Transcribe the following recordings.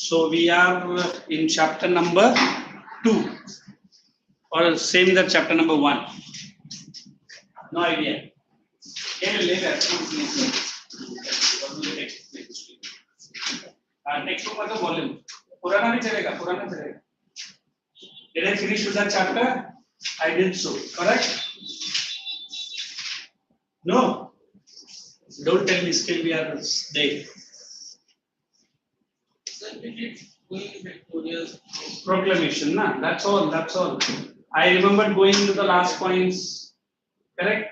So we are in chapter number 2 or same that chapter number 1. No idea. Next book मतलब volume. पुराना भी चलेगा, पुराना चलेगा. Did I finish with that chapter? I did so. Correct? No. Don't tell me still we are there. Proclamation, na? That's all. That's all. I remember going to the last points. Correct?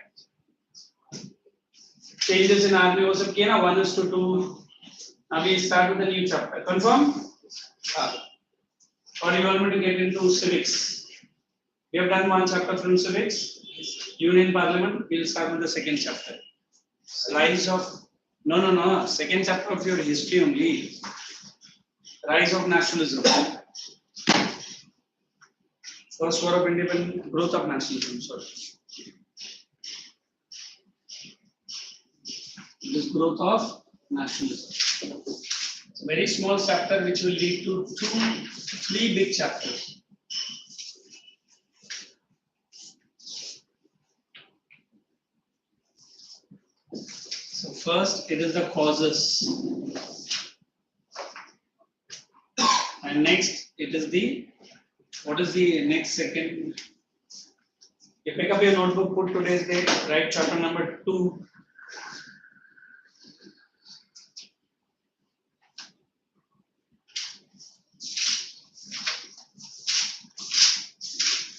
Changes in army was okay, na? 1:2. Now we start with a new chapter. Confirm? Or you want me to get into civics? We have done one chapter from civics. Union Parliament. We'll start with the second chapter. Rise of no. Second chapter of your history only. Rise of nationalism. First war of independence, growth of nationalism. Sorry. This growth of nationalism. It's a very small chapter which will lead to 3 big chapters. So first it is the causes. And next it is the, what is the next second? You pick up your notebook, put today's date, write chapter number 2.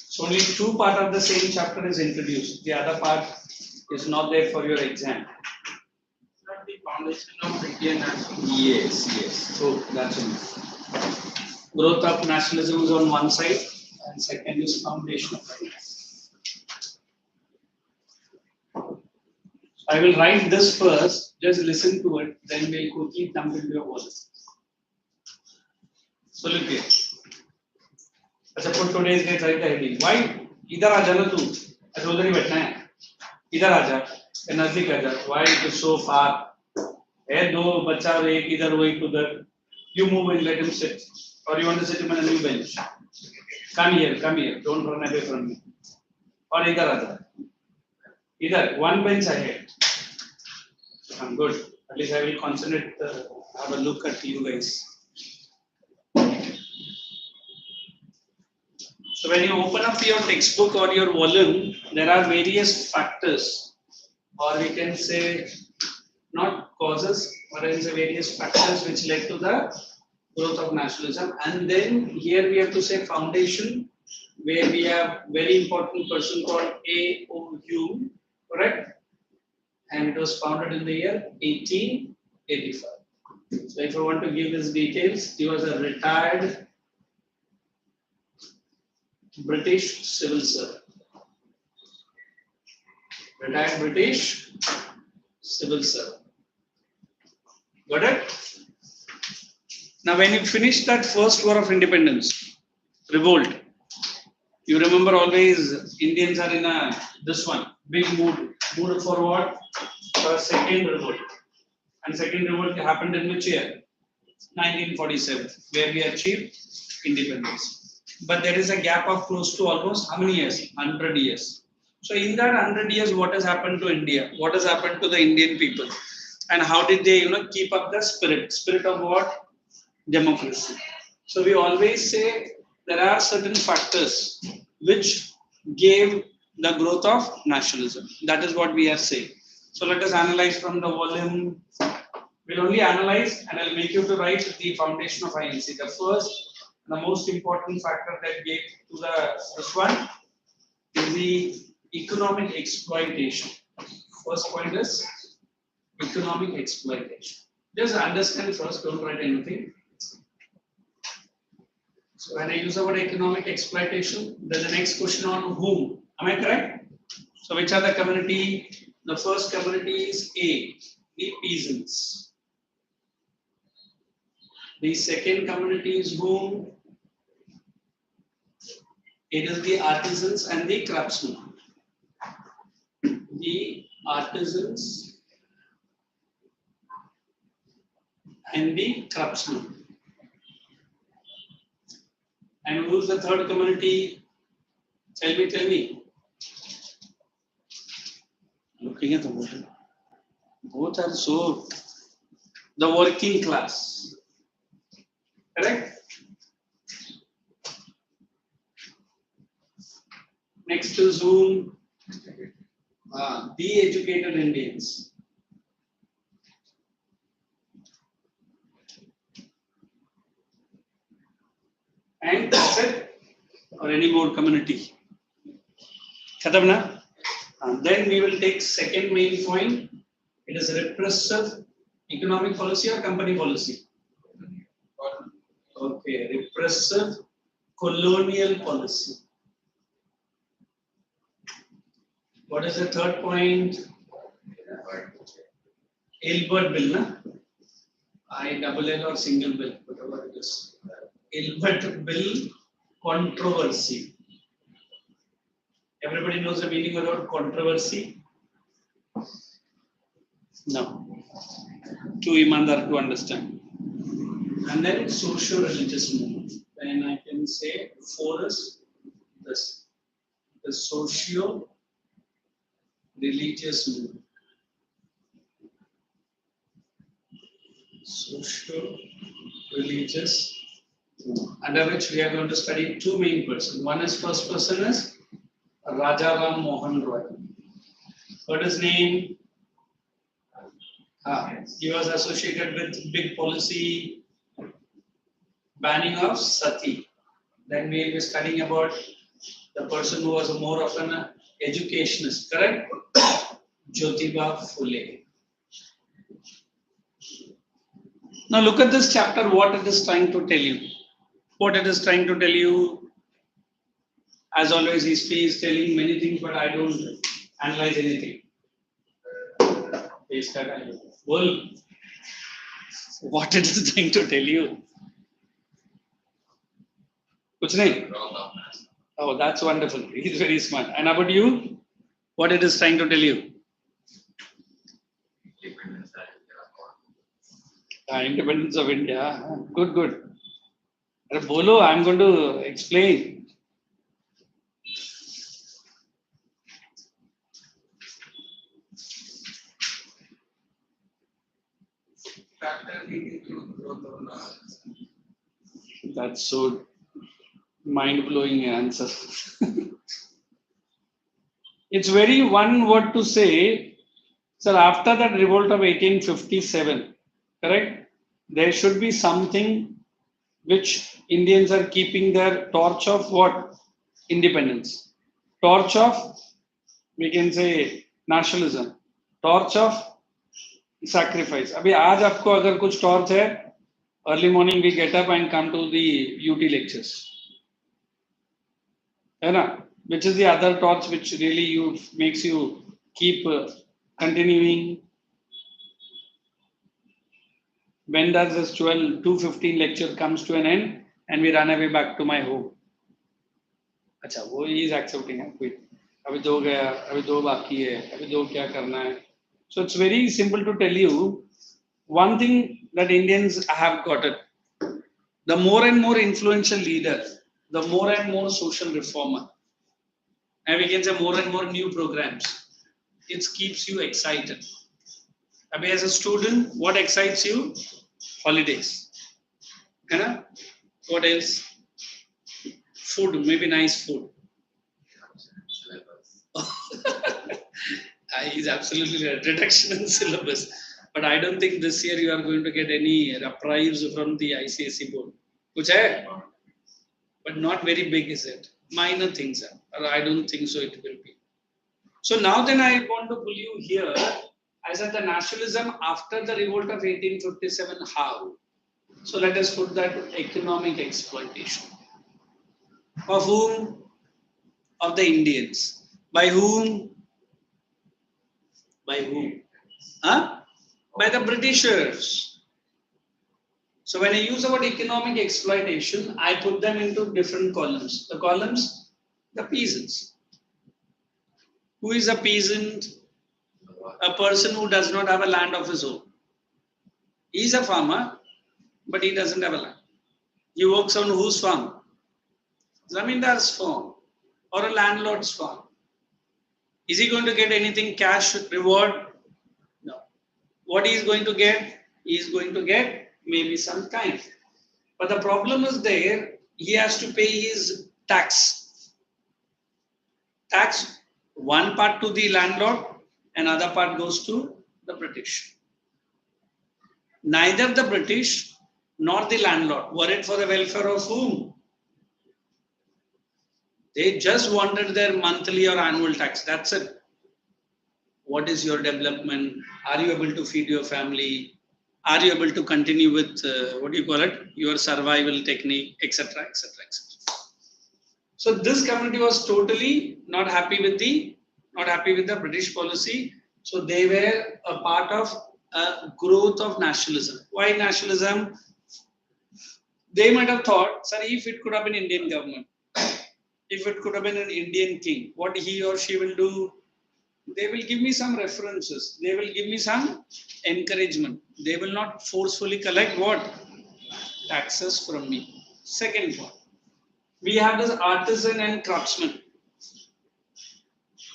So only 2 part of the same chapter is introduced. The other part is not there for your exam. Not the foundation of Indian nationalism. Yes. So that's it. Growth of nationalism is on one side, and second is foundation of it. I will write this first, just listen to it, then we'll quickly dump into your wallet. So look here. अच्छा put today's date, write the heading. Why? इधर आ जाना तू. अच्छा उधर ही बैठना है. इधर आ जा. नजदीक आ जा. Why it is so far? है 2 बच्चा और एक इधर वो एक उधर. You move and let him sit. Or you want to sit him on a new bench? Come here. Don't run away from me. Or इधर आ जा. Either one bench ahead. I'm good. At least I will concentrate. Have a look at you guys. So when you open up your textbook or your volume, there are various factors, or we can say not causes, but I can say various factors which led to the growth of nationalism. And then here we have to say foundation, where we have very important person called A.O.U. Correct? And it was founded in the year 1885. So if I want to give his details, he was a retired British civil servant. Retired British civil servant. Got it? Now when you finish that first war of independence, revolt, you remember always Indians are in this one, big mood for what? For a second revolt. And second revolt happened in which year? 1947, where we achieved independence. But there is a gap of close to almost how many years? 100 years. So in that 100 years, what has happened to India? What has happened to the Indian people? And how did they, keep up the spirit? Spirit of what? Democracy. So we always say there are certain factors which gave the growth of nationalism. That is what we are saying. So let us analyze from the volume. We'll only analyze, and I'll make you to write the foundation of INC. The first, the most important factor that gave to this one is the economic exploitation. First point is economic exploitation. Just understand first, don't write anything. So when I use the word economic exploitation, then the next question on whom? Am I correct? So which are the community? The first community is A, the peasants. The second community is whom? It is the artisans and the craftsmen. The artisans and the craftsmen. And who's the third community? Tell me. Looking at the water. Both are so. The working class. Correct? Next is whom? The educated Indians. And that's it. Or any more community. Khatam na? Then we will take second main point. It is repressive economic policy or company policy? Okay, repressive colonial policy. What is the third point? Ilbert bill, na? ILL or single bill, whatever it is. Ilbert bill controversy. Everybody knows the meaning of the word controversy? No. Too imandar to understand. And then socio-religious movement. Then I can say four is this. The socio-religious movement. Socio-religious movement. Under which we are going to study two main persons. One is first person is Raja Ram Mohan Roy. What is his name? He was associated with big policy banning of sati. Then we will be studying about the person who was more of an educationist, correct? Jyotiba Phule. Now look at this chapter, what it is trying to tell you. What it is trying to tell you, as always, he is telling many things, but I don't analyze anything. Well, what it is trying to tell you? Kuch nahi? Oh, that's wonderful. He's very smart. And about you? What it is trying to tell you? Independence of India. Good. Bolo, I'm going to explain. That's so mind-blowing answer. It's very one word to say, sir, after that revolt of 1857, correct? There should be something which Indians are keeping their torch of what? Independence. Torch of, we can say, nationalism. Torch of sacrifice. अभी आज आपको अगर कुछ torch है, early morning we get up and come to the UT lectures. है ना? Which is the other torch which really makes you keep continuing. When does this 2:15 lecture comes to an end and we run away back to my home? अच्छा, वो he is accepting है, quit. अभी दो गया, अभी दो बाकी है, अभी दो क्या करना है? So it's very simple to tell you one thing that Indians have got it. The more and more influential leader, the more and more social reformer, and we can say more and more new programs, it keeps you excited. Abhi, as a student, what excites you? Holidays. What else? Food, maybe nice food. He's absolutely right. Reduction in syllabus. But I don't think this year you are going to get any reprieves from the ICSE board. Kuch hai? But not very big, is it? Minor things are. Or I don't think so it will be. So now then I want to pull you here. I said the nationalism after the revolt of 1857, how? So let us put that economic exploitation. Of whom? Of the Indians. By whom? By whom? By the Britishers. So when I use the word economic exploitation, I put them into different columns. The columns, the peasants. Who is a peasant? A person who does not have a land of his own. He is a farmer, but he doesn't have a land. He works on whose farm? Zamindar's firm or a landlord's firm. Is he going to get anything cash reward? No. What he is going to get? He is going to get maybe some kind. But the problem is there, he has to pay his tax. Tax, one part to the landlord, another part goes to the British. Neither the British nor the landlord worried for the welfare of whom? They just wanted their monthly or annual tax. That's it. What is your development? Are you able to feed your family? Are you able to continue with what do you call it? Your survival technique, etc., etc., etc. So this community was totally not happy with the British policy. So they were a part of a growth of nationalism. Why nationalism? They might have thought, sir, if it could have been Indian government, if it could have been an Indian king, what he or she will do? They will give me some references. They will give me some encouragement. They will not forcefully collect what? Taxes from me. Second point. We have this artisan and craftsmen.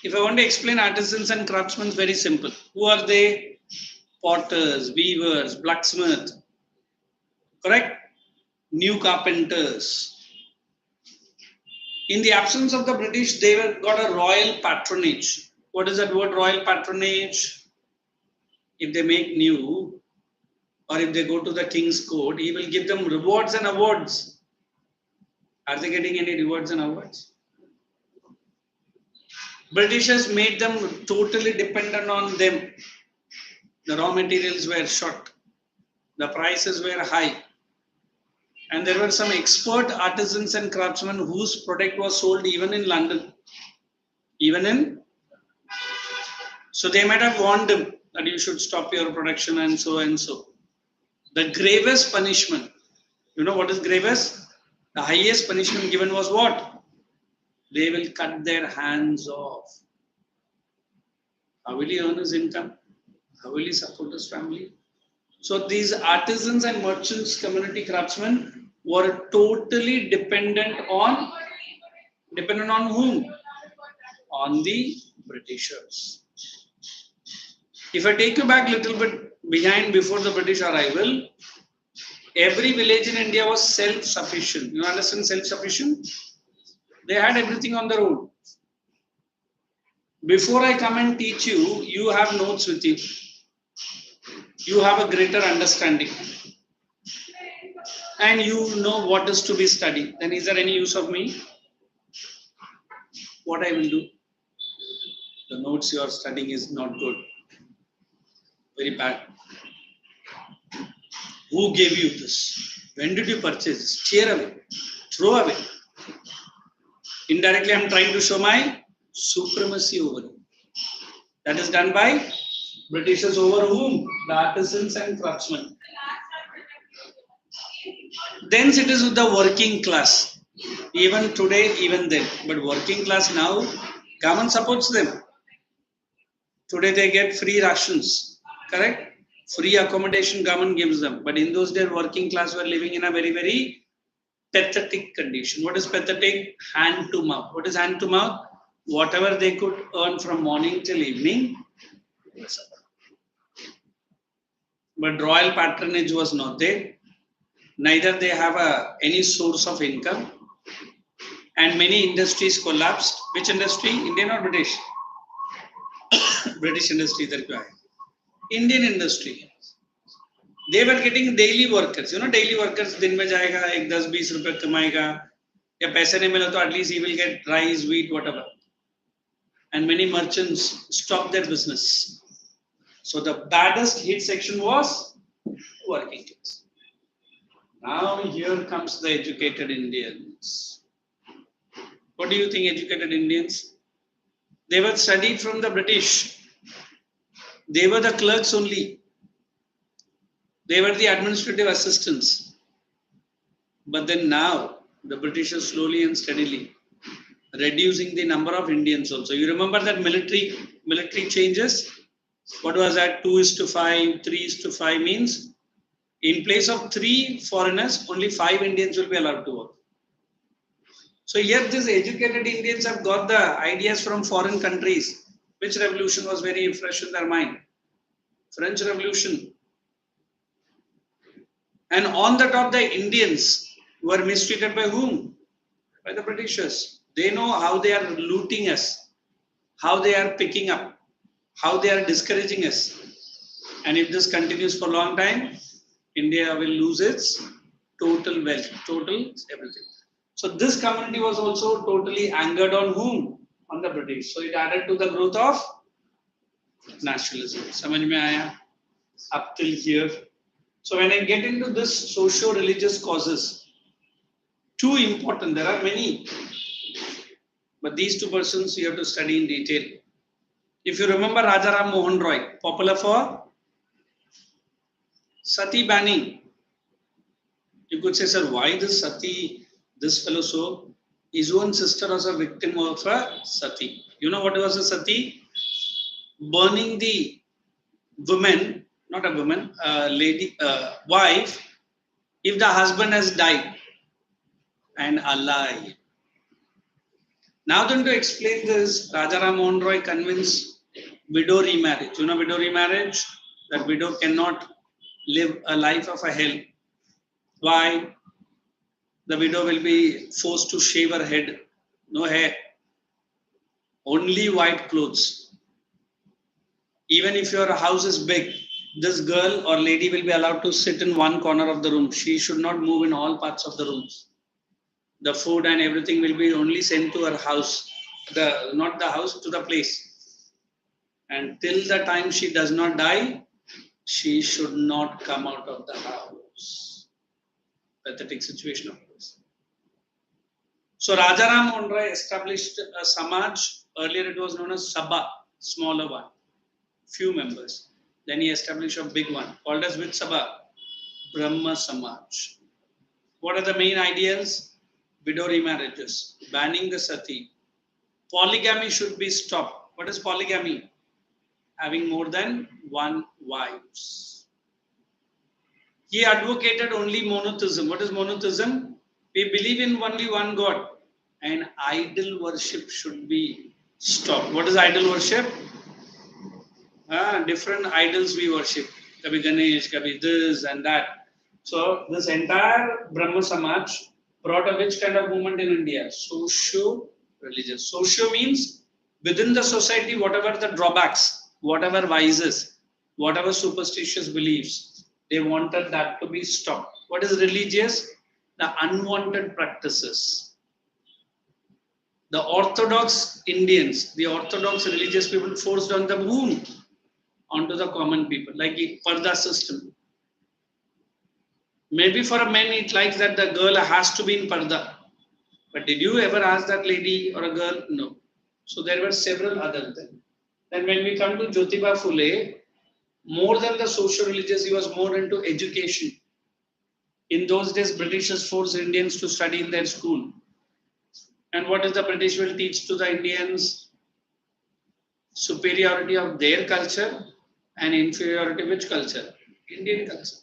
If I want to explain artisans and craftsmen, it's very simple. Who are they? Potters, weavers, blacksmiths. Correct? New carpenters. In the absence of the British, they got a royal patronage. What is that word, royal patronage? If they make new, or if they go to the king's court, he will give them rewards and awards. Are they getting any rewards and awards? Britishers made them totally dependent on them. The raw materials were short. The prices were high. And there were some expert artisans and craftsmen whose product was sold even in London. So they might have warned him that you should stop your production and so and so. The gravest punishment, you know what is gravest? The highest punishment given was what? They will cut their hands off. How will he earn his income? How will he support his family? So these artisans and merchants, community craftsmen were totally dependent on whom? On the Britishers. If I take you back a little bit behind before the British arrival, every village in India was self-sufficient. You understand self-sufficient? They had everything on their own. Before I come and teach you, you have notes with you. You have a greater understanding. And you know what is to be studied. Then is there any use of me? What I will do? The notes you are studying is not good. Very bad. Who gave you this? When did you purchase this? Cheer away. Throw away. Indirectly, I am trying to show my supremacy over you. That is done by Britishers over whom? The artisans and craftsmen. Then it is with the working class. Even today, even then. But working class now, government supports them. Today they get free rations. Correct? Free accommodation government gives them. But in those days, working class were living in a very, very pathetic condition. What is pathetic? Hand to mouth. What is hand to mouth? Whatever they could earn from morning till evening. But royal patronage was not there. Neither they have any source of income. And many industries collapsed. Which industry? Indian or British? British industry. Indian industry. They were getting daily workers. You know, daily workers, दिन में जाएगा, एक 10-20 रुपए कमाएगा, या पैसे नहीं मिला तो at least he will get rice, wheat, whatever. And many merchants stopped their business. So the baddest hit section was working class. Now here comes the educated Indians. What do you think, educated Indians? They were studied from the British. They were the clerks only. They were the administrative assistants. But then now, the British are slowly and steadily reducing the number of Indians also. You remember that military changes? What was that? 2:5, 3:5 means in place of 3 foreigners, only 5 Indians will be allowed to work. So here these educated Indians have got the ideas from foreign countries. Which revolution was very fresh in their mind? French Revolution. And on the top, the Indians were mistreated by whom? By the Britishers. They know how they are looting us, how they are picking up, how they are discouraging us. And if this continues for a long time, India will lose its total wealth, total everything. So this community was also totally angered on whom? On the British. So it added to the growth of nationalism. समझ में आया? Up till here. So when I get into this socio-religious causes, two important, there are many, but these two persons you have to study in detail. If you remember Rajaram Mohan Roy, popular for Sati banning. You could say, sir, why this Sati, this fellow so? His own sister was a victim of a Sati. You know what was a Sati? Burning the woman, not a woman, a lady, wife, if the husband has died and alive. Now then to explain this, Rajaram Mohan Roy convinced widow remarriage. You know widow remarriage? That widow cannot live a life of a hell. Why? The widow will be forced to shave her head. No hair. Only white clothes. Even if your house is big, this girl or lady will be allowed to sit in one corner of the room. She should not move in all parts of the rooms. The food and everything will be only sent to her house, not the house, to the place. And till the time she does not die, she should not come out of the house. Pathetic situation, of course. So Rajaram Mohan Roy established a Samaj. Earlier it was known as Sabha, smaller one, few members. Then he established a big one, called as which Sabha? Brahma Samaj. What are the main ideas? Widow remarriages, banning the sati. Polygamy should be stopped. What is polygamy? Having more than one wives. He advocated only monotheism. What is monotheism? We believe in only one God, and idol worship should be stopped. What is idol worship? Different idols we worship. Kabhi Ganesh, kabhi this and that. So this entire Brahma Samaj brought a which kind of movement in India? Socio-religious. Socio means within the society, whatever the drawbacks, whatever vices, whatever superstitious beliefs, they wanted that to be stopped. What is religious? The unwanted practices. The Orthodox Indians, the Orthodox religious people forced on the moon onto the common people, like the Parda system. Maybe for a man it likes that the girl has to be in Parda. But did you ever ask that lady or a girl? No. So there were several other things. Then when we come to Jyotiba Phule, more than the socio-religious, he was more into education. In those days, Britishers forced Indians to study in their school. And what is the British will teach to the Indians? Superiority of their culture and inferiority which culture? Indian culture.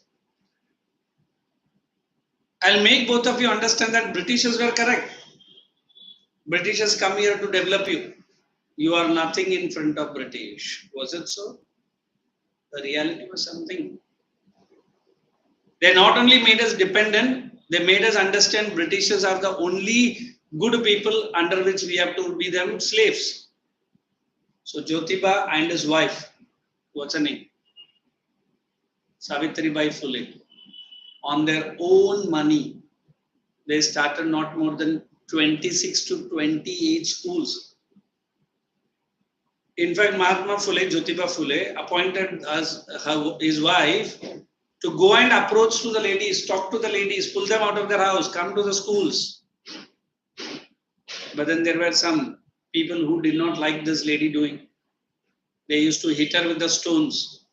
I'll make both of you understand that Britishers were correct. Britishers come here to develop you. You are nothing in front of British. Was it so? The reality was something. They not only made us dependent, they made us understand Britishers are the only good people under which we have to be them slaves. So Jyotiba and his wife, what's her name? Savitribai Phule. On their own money, they started not more than 26 to 28 schools. In fact, Mahatma Phule, Jyotiba Phule, appointed as his wife to go and approach to the ladies, talk to the ladies, pull them out of their house, come to the schools. But then there were some people who did not like this lady doing. They used to hit her with the stones.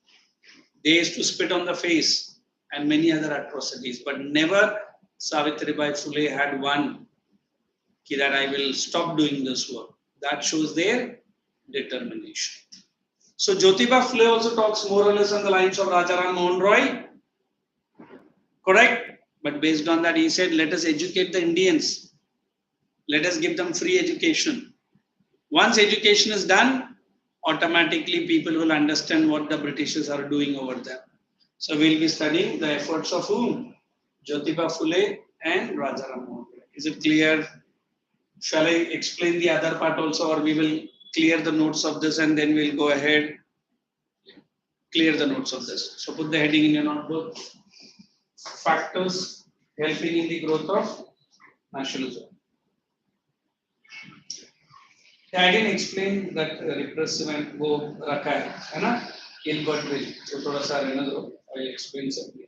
They used to spit on the face and many other atrocities. But never Savitribai Phule had one that I will stop doing this work. That shows their determination. So Jyotiba Phule also talks more or less on the lines of Rajaram Mohan Roy. Correct? But based on that, he said, let us educate the Indians. Let us give them free education. Once education is done, automatically people will understand what the Britishers are doing over there. So we'll be studying the efforts of whom? Jyotiba Phule and Rajaram Mohan Ghale. Is it clear? Shall I explain the other part also, or we will clear the notes of this and then we'll go ahead, clear the notes of this. So put the heading in your notebook. Factors helping in the growth of nationalism. I didn't explain that repressive and वो रखा है ना? Gilbert will. So थोड़ा सा रहने दो. I will explain something.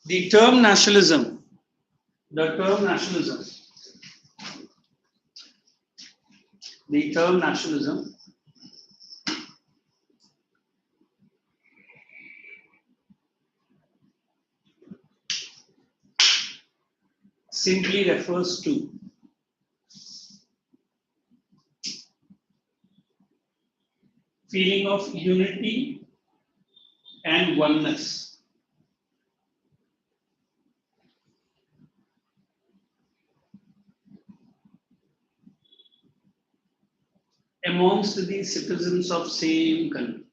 The term nationalism. The term nationalism simply refers to feeling of unity and oneness amongst the citizens of same country.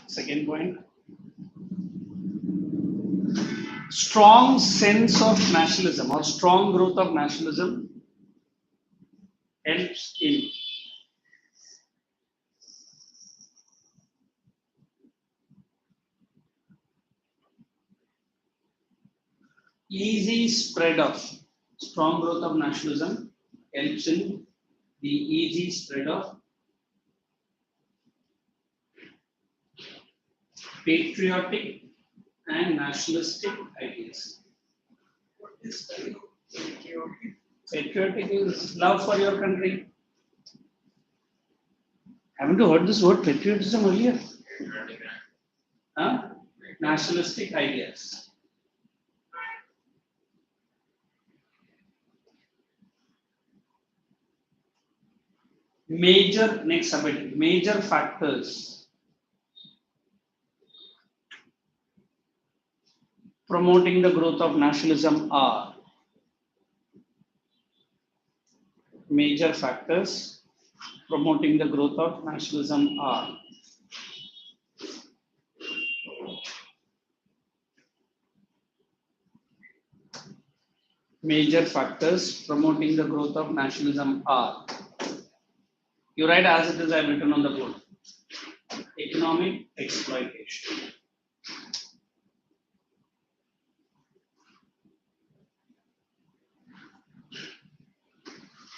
Second point. Strong sense of nationalism or strong growth of nationalism helps in easy spread of strong growth of nationalism helps in the easy spread of patriotic and nationalistic ideas. What is patriotic? Patriotic is love for your country. Haven't you heard this word patriotism earlier? Huh? Nationalistic ideas. Major factors promoting the growth of nationalism are major factors promoting the growth of nationalism are major factors promoting the growth of nationalism are. You write as it is, I have written on the board. Economic exploitation.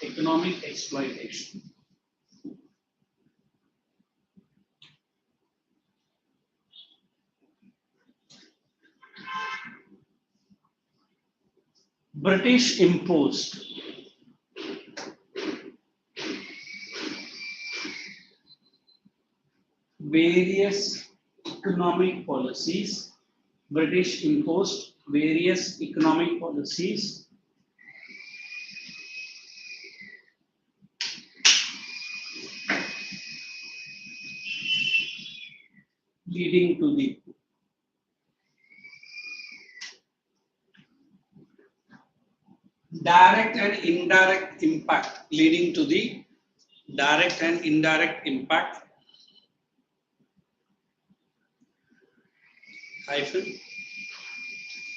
Economic exploitation. British imposed various economic policies. British imposed various economic policies leading to the direct and indirect impact hyphen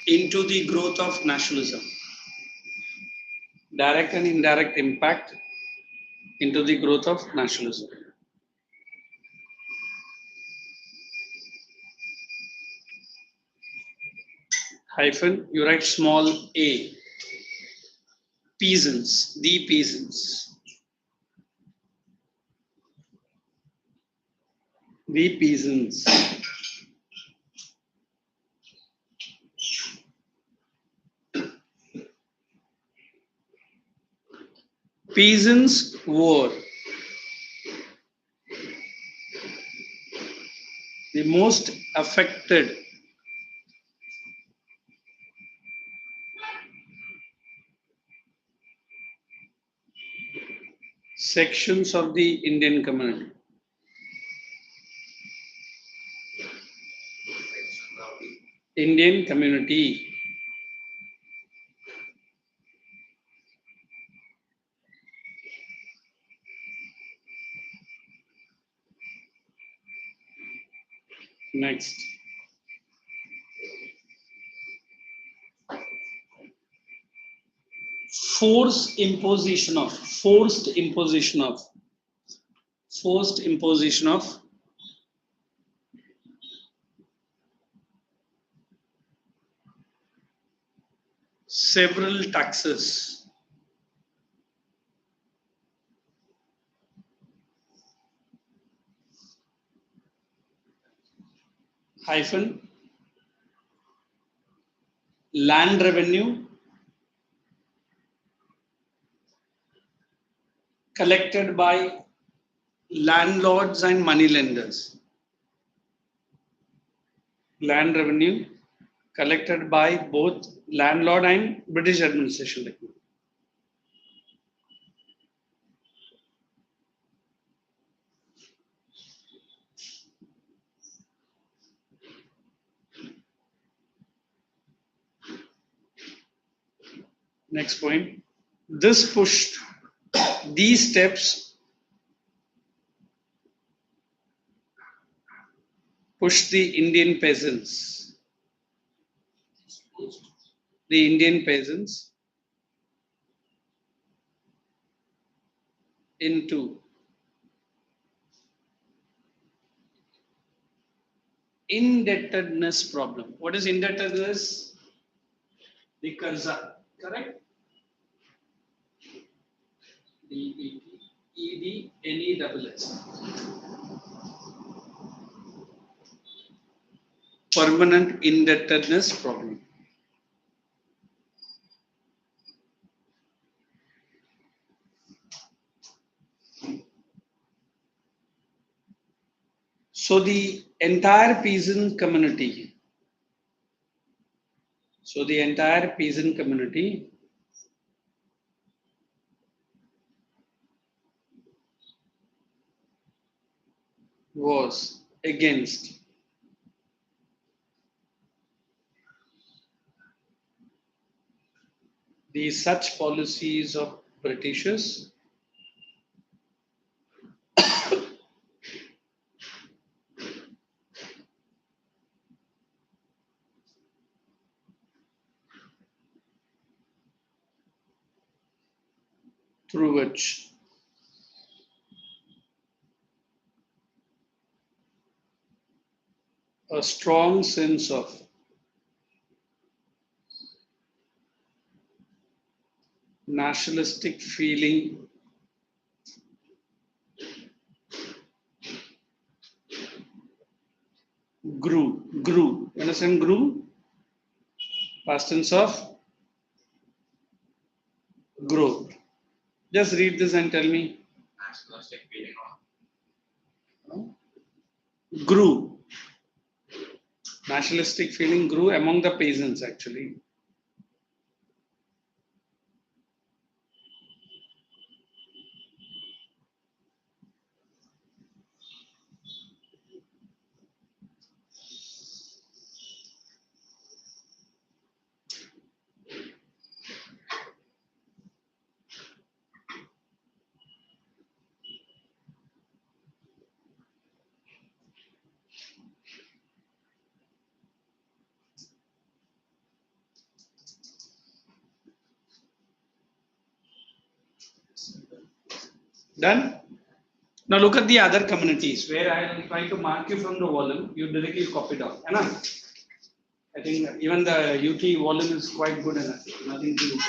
into the growth of nationalism. Direct and indirect impact into the growth of nationalism. Hyphen, you write small a. Peasants, the peasants. The peasants. Peasants' war. The most affected sections of the Indian community. Indian community. Next. Forced imposition of several taxes hyphen land revenue collected by landlords and moneylenders. Land revenue collected by both landlord and British administration. Next point. These steps pushed the Indian peasants into indebtedness problem. What is indebtedness? The karza, correct? DEDNESS. Permanent indebtedness problem. So the entire peasant community was against the such policies of Britishers through which a strong sense of nationalistic feeling grew. You understand grew? Past tense of growth. Just read this and tell me. Nationalistic feeling Grew. Nationalistic feeling grew among the peasants actually. Done? Now look at the other communities where I will try to mark you from the volume. You directly copy down. I think even the UT volume is quite good enough. Nothing to do.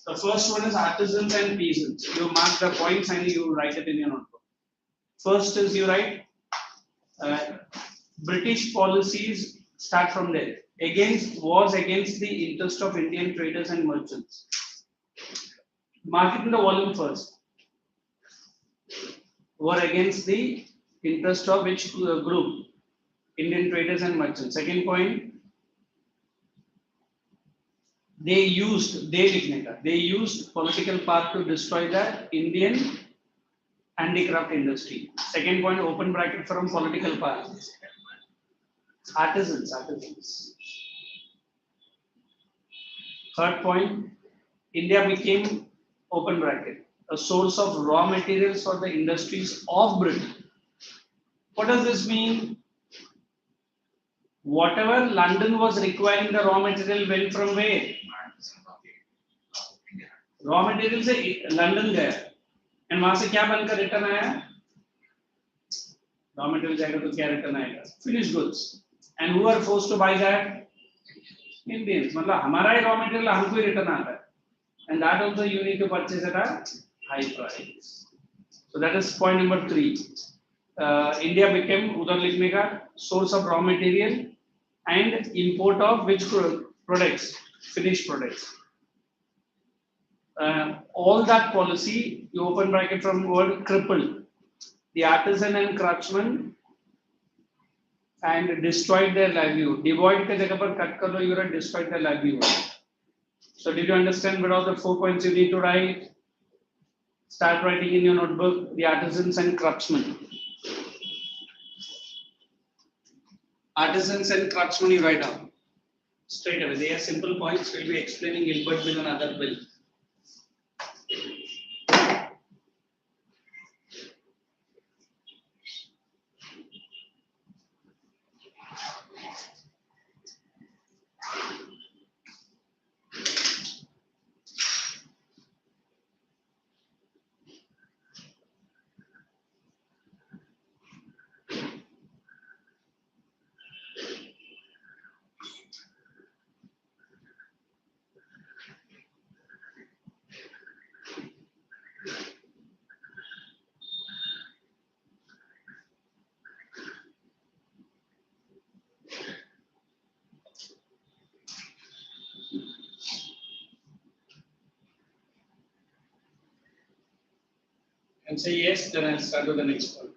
The first one is artisans and peasants. You mark the points and you write it in your notebook. First is you write British policies, start from there. Was against the interest of Indian traders and merchants. Mark it in the volume first. Were against the interest of which group? Indian traders and merchants. Second point, they used political power to destroy the Indian handicraft industry. Second point, open bracket from political power. Artisans. Third point, India became, open bracket, a source of raw materials for the industries of Britain. What does this mean? Whatever London was requiring, the raw material went from where? Raw material से London गया and वहां से क्या बनकर return आया? Raw material जाएगा तो क्या रिटर्न आएगा? Finish goods. And who are forced to buy that? Indians. मतलब हमारा ही रॉ मटेरियल हमको ही रिटर्न आता है. And that also you need to purchase at a high price. So that is point number 3. India became, उधर लिखने का, source of raw material and import of which products? Finished products. All that policy, you open bracket from word crippled the artisan and craftsmen and destroyed their livelihood. Devoid के जगह पर cut कर दो, you have destroyed their livelihood. So did you understand what are the 4 points you need to write? Start writing in your notebook, the artisans and craftsmen. Artisans and craftsmen you write down. Straight away, they are simple points, we'll be explaining Gilbert bill and other bill. And say yes, then I'll start with the next one.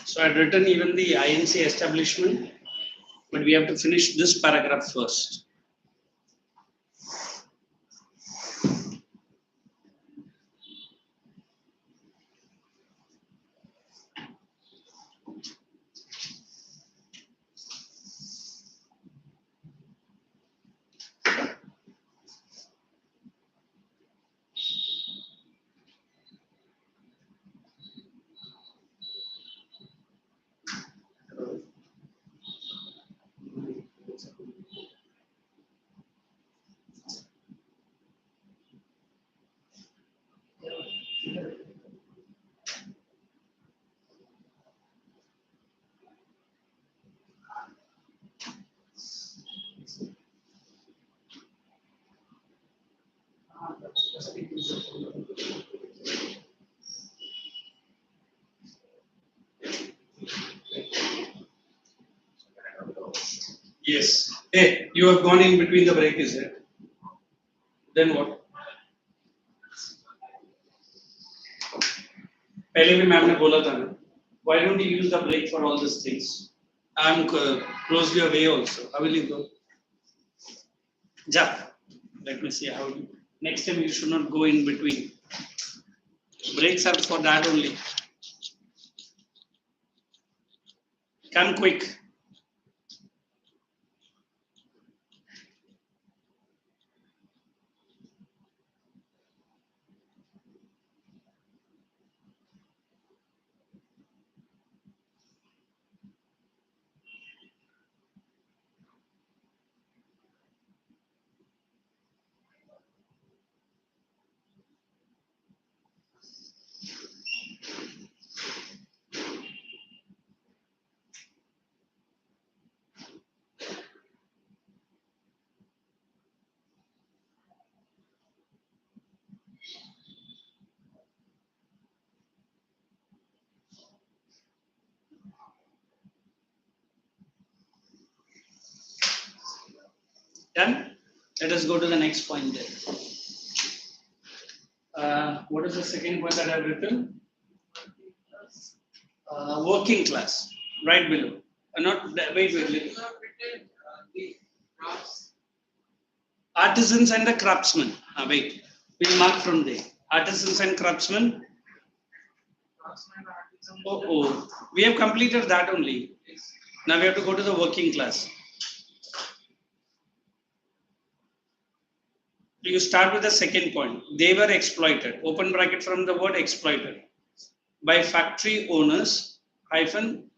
So I had written even the INC establishment, but we have to finish this paragraph first. Yes. Hey, you have gone in between the break, is it? Then what? पहले भी ma'am ने बोला था ना. Why don't you use the break for all these things? I'm closely away also. How will you go? Ja. Let me see how. Next time you should not go in between. Breaks are for that only. Come quick. Done? Let us go to the next point then. What is the second point that I've written? Working class, right below. Not wait. Artisans and the craftsmen. Wait, we'll mark from there. Artisans and craftsmen. Oh, we have completed that only. Now we have to go to the working class. You start with the second point. They were exploited. Open bracket from the word exploited by factory owners. Hyphen.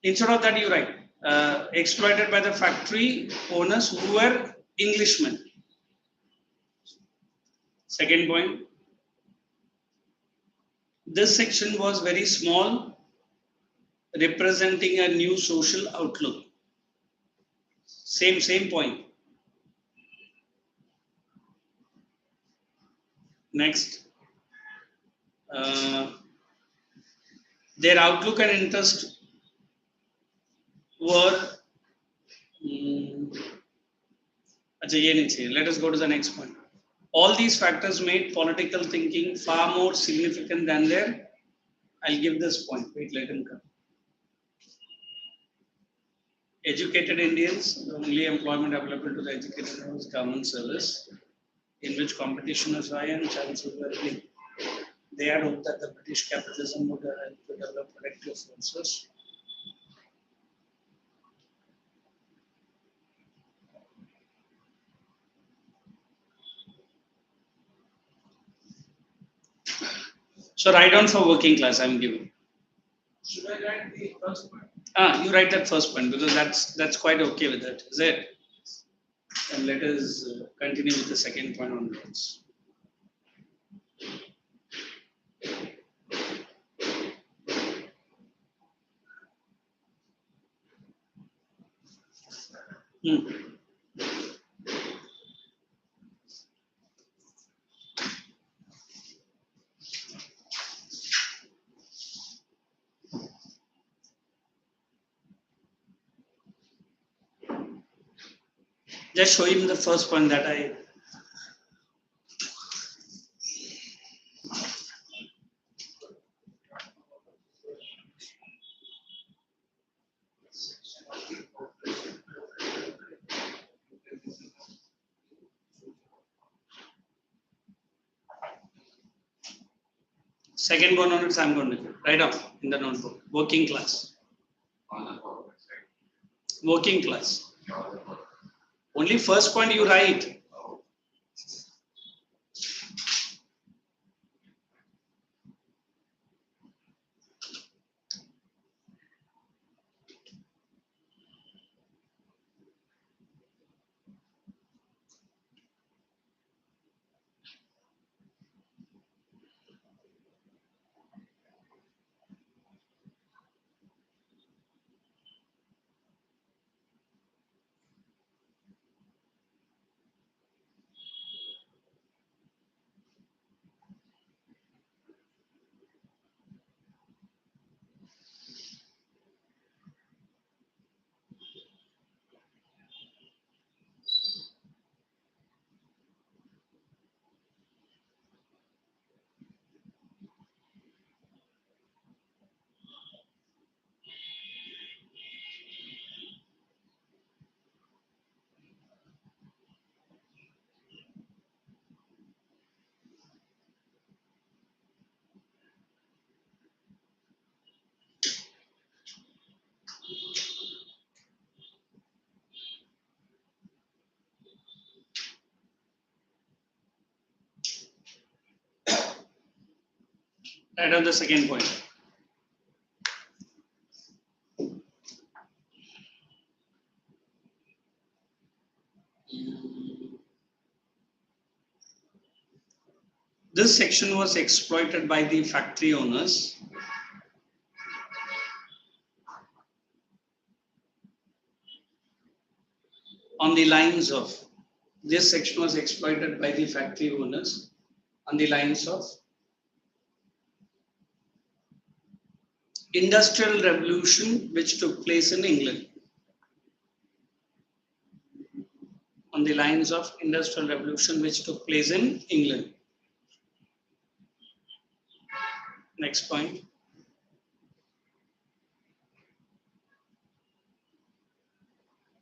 Instead of that, you write exploited by the factory owners who were Englishmen. Second point. This section was very small, representing a new social outlook. Same point. Next. Their outlook and interest were. Let us go to the next point. All these factors made political thinking far more significant than their. I'll give this point. Wait, let him come. Educated Indians, the only employment available to the educated was government service, in which competition is high and chances were big. They had hoped that the British capitalism would help to develop productive forces. So write down for working class. I'm giving. Should I write the first point? You write that first point because that's quite okay with it, is it? And let us continue with the second point onwards. Just show him the first point that I. Second one on it, I'm going to do. Write down in the notebook. Working class. Working class. Only first point you write. Right on the second point. This section was exploited by the factory owners on the lines of, this section was exploited by the factory owners on the lines of Industrial Revolution which took place in England. On the lines of Industrial Revolution which took place in England. Next point.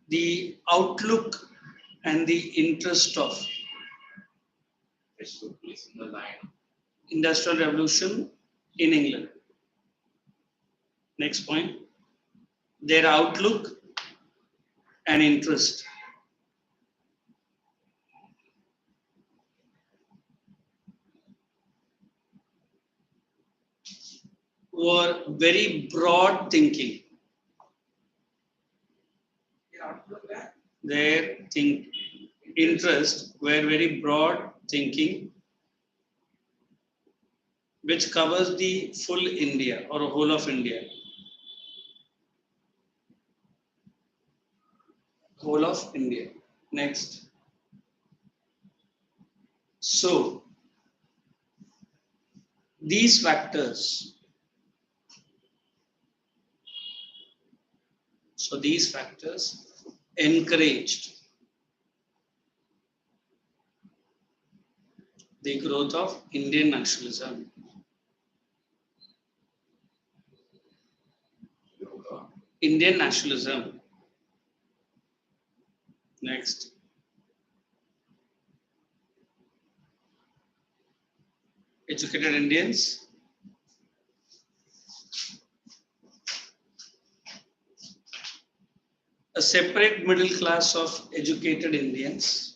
The outlook and the interest of Which took place in the line. Industrial Revolution in England. Next point. Their outlook and interest. Were very broad thinking. Their interest were very broad thinking, which covers the full India or a whole of India. Whole of India. Next. So, these factors encouraged the growth of Indian nationalism. Indian nationalism. Next. Educated Indians. A separate middle class of educated Indians.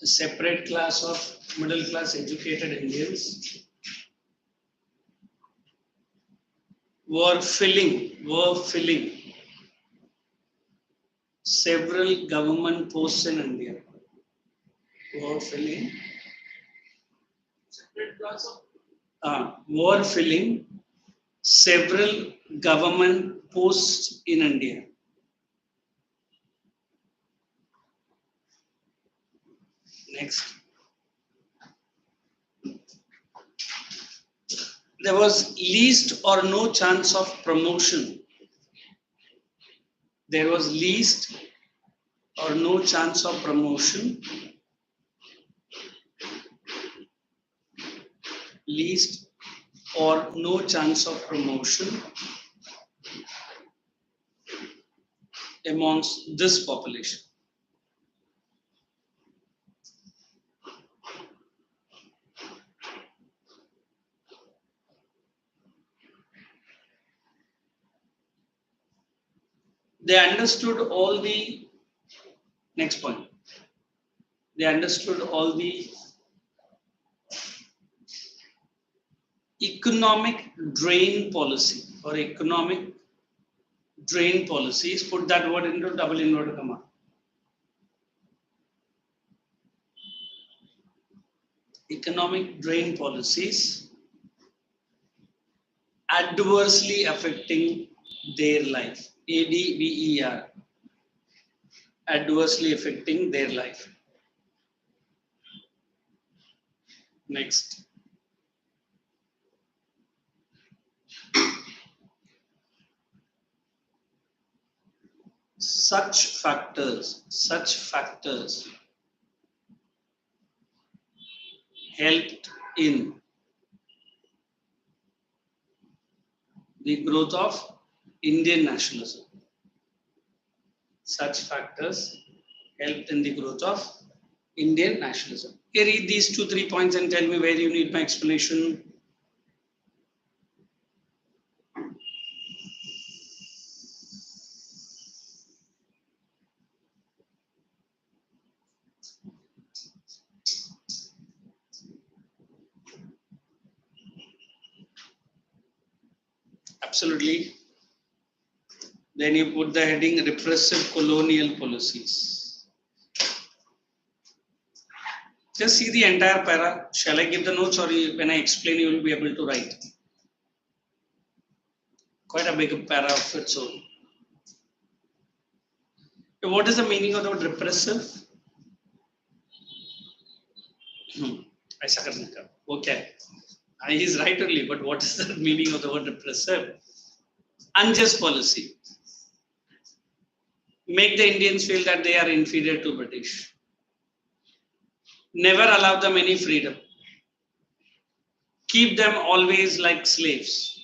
A separate class of middle class educated Indians were filling several government posts in India. Were filling several government posts in India. Next. There was least or no chance of promotion. There was least or no chance of promotion. Least or no chance of promotion amongst this population. They understood all the, next point, they understood all the economic drain policy or economic drain policies. Put that word into double inverted comma. Economic drain policies adversely affecting their life. ADVER. Adversely affecting their life. Next. Such factors helped in the growth of Indian nationalism. Such factors helped in the growth of Indian nationalism. Here, read these 2-3 points and tell me where you need my explanation. absolutely. Then you put the heading repressive colonial policies. Just see the entire para. Shall I give the notes, or when I explain, you will be able to write? Quite a big para of its own. So what is the meaning of the word repressive? ऐसा करने का वो क्या है? He is right only, but what is the meaning of the word repressive? Unjust policy. Make the Indians feel that they are inferior to British. Never allow them any freedom. Keep them always like slaves.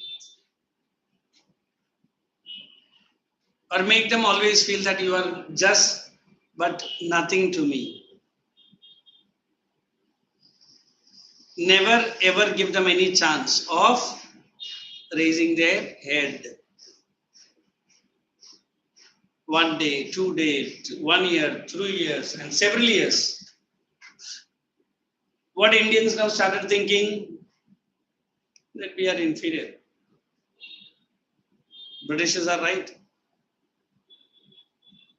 Or make them always feel that you are just but nothing to me. Never ever give them any chance of raising their head. 1 day, 2 days, 1 year, 3 years, and several years. What Indians now started thinking? That we are inferior. Britishers are right.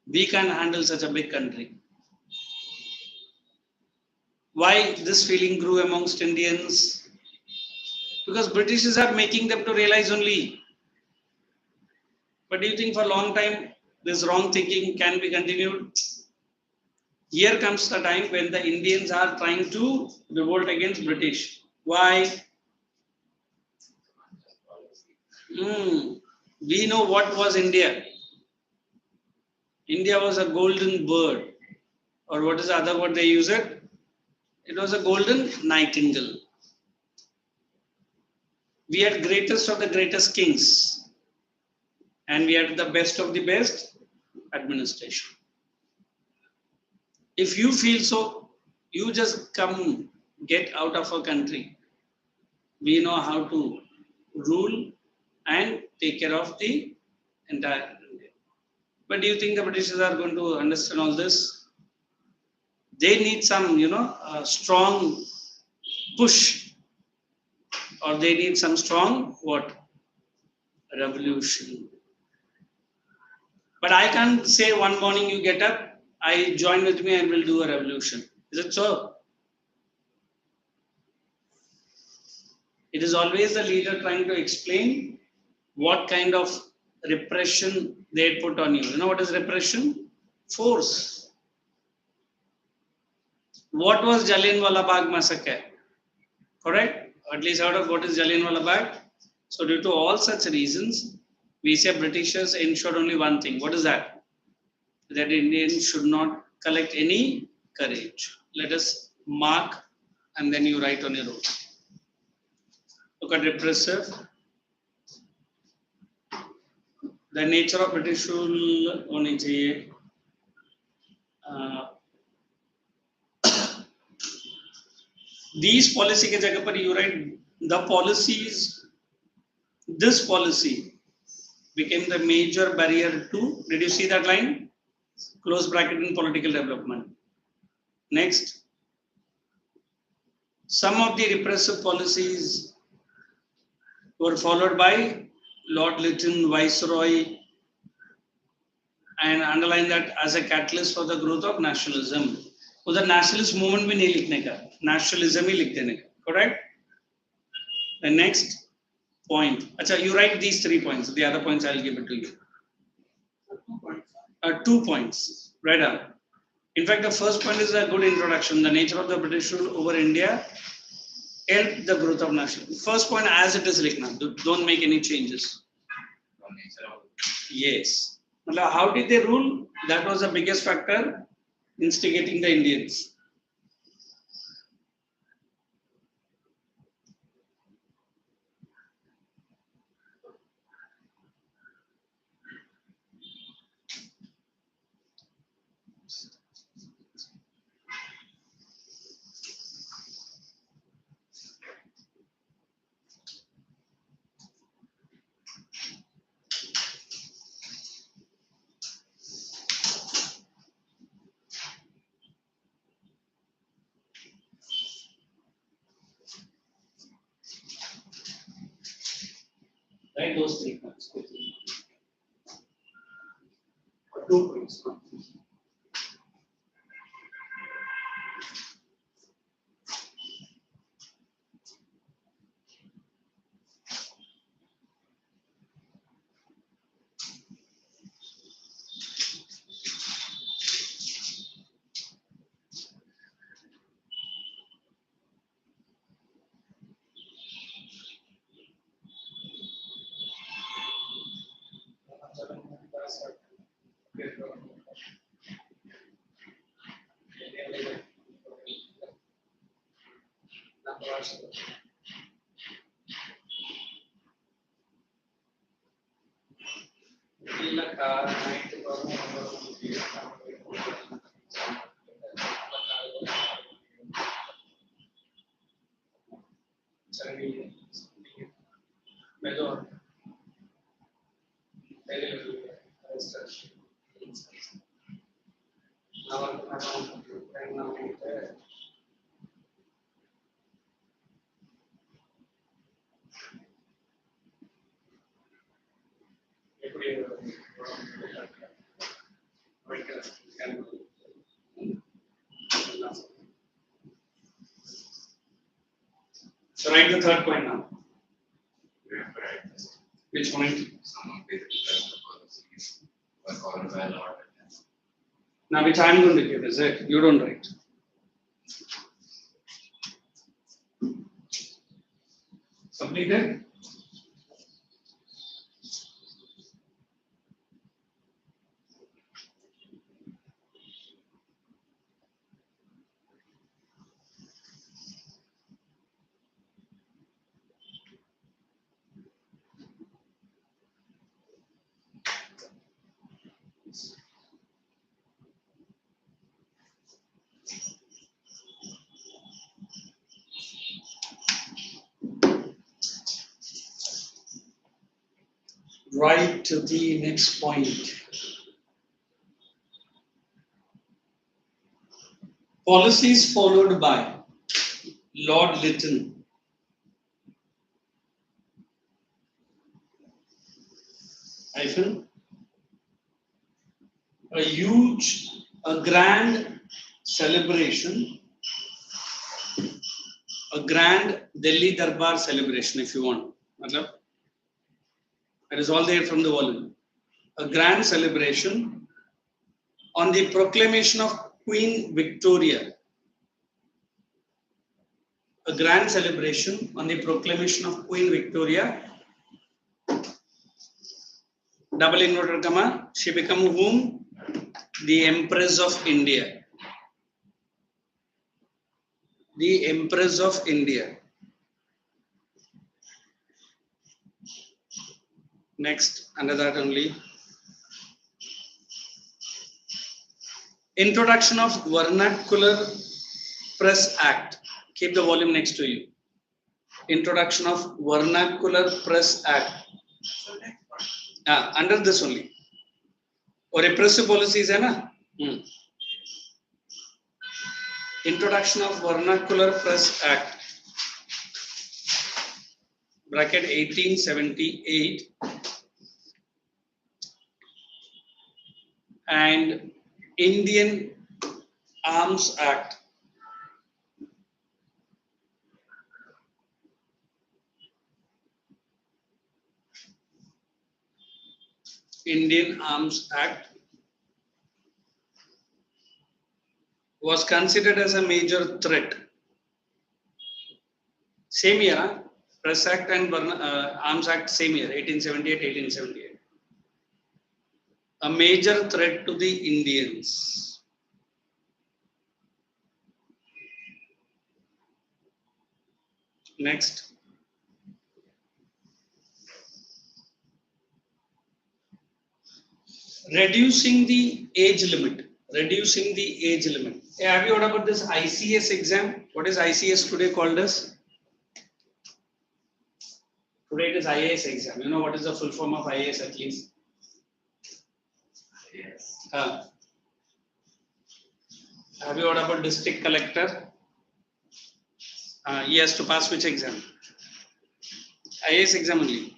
We can't handle such a big country. Why this feeling grew amongst Indians? Because Britishers are making them to realize only. But do you think for a long time this wrong thinking can be continued? Here comes the time when the Indians are trying to revolt against British. Why? We know what was India. India was a golden bird. Or what is the other word they use it? It was a golden nightingale. We had greatest of the greatest kings. And we had the best of the best administration. If you feel so, you just come, get out of our country. We know how to rule and take care of the entire India. But do you think the Britishers are going to understand all this? They need some, strong push, or they need some strong what? Revolution. But I can't say one morning you get up, I join with me and we'll do a revolution. Is it so? It is always the leader trying to explain what kind of repression they put on you. You know what is repression? Force. What was Jallianwala Bagh massacre? Correct? At least heard of what is Jallianwala Bagh? So due to all such reasons, we say Britishers ensured only one thing. What is that? That Indians should not collect any courage. Let us mark and then you write on your own. Look at repressive. The nature of British rule honi chahiye. These policy के जगह पर you write the policies. This policy became the major barrier to. Did you see that line? Close bracket in political development. Next. Some of the repressive policies were followed by Lord Lytton, Viceroy, and underline that as a catalyst for the growth of nationalism. उधर nationalist movement भी नहीं लिखने का, nationalism ही लिख देने का, correct? The next point. अच्छा, you write these 3 points. The other points I'll give it to you. 2 points. Right down. In fact, the first point is a good introduction. The nature of the British rule over India helped the growth of nationalism. First point as it is written. Don't make any changes. Yes. How did they rule? That was the biggest factor instigating the Indians. Write those 3 points quickly. 2 points. So write the 3rd point now. Which point? Now which I am going to give, is it? You don't write. Completed? Right to the next point. Policies followed by Lord Lytton. Hyphen. A grand celebration, a grand Delhi Darbar celebration, if you want. That is all there from the volume. A grand celebration on the proclamation of Queen Victoria. A grand celebration on the proclamation of Queen Victoria. Double inverted comma. She became whom? The Empress of India. The Empress of India. Next, under that only. Introduction of Vernacular Press Act. Keep the volume next to you. Introduction of Vernacular Press Act. Under this only. Or repressive policies, hai na? Introduction of Vernacular Press Act. Bracket 1878. And Indian Arms Act. Indian Arms Act was considered as a major threat. Same year, huh? Press Act and Arms Act same year, 1878. A major threat to the Indians. Next. Reducing the age limit. Reducing the age limit. Hey, have you heard about this ICS exam? What is ICS today called as? Today it is IAS exam. You know what is the full form of IAS at least? Yes. Have you heard about district collector? He has to pass which exam? IAS exam only.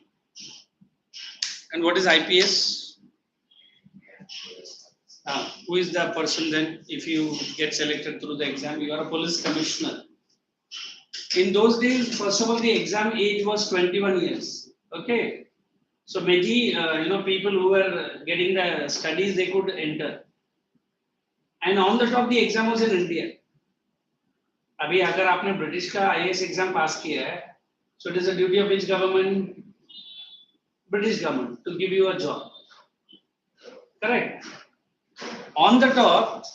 And what is IPS? Who is the person then? If you get selected through the exam, you are a police commissioner. In those days, first of all, the exam age was 21 years. Okay. So many, people who were getting the studies, they could enter. And on the top, the exam was in India. अभी अगर आपने British का IAS exam पास किया है, so it is a duty of which government? British government to give you a job. Correct. On the top,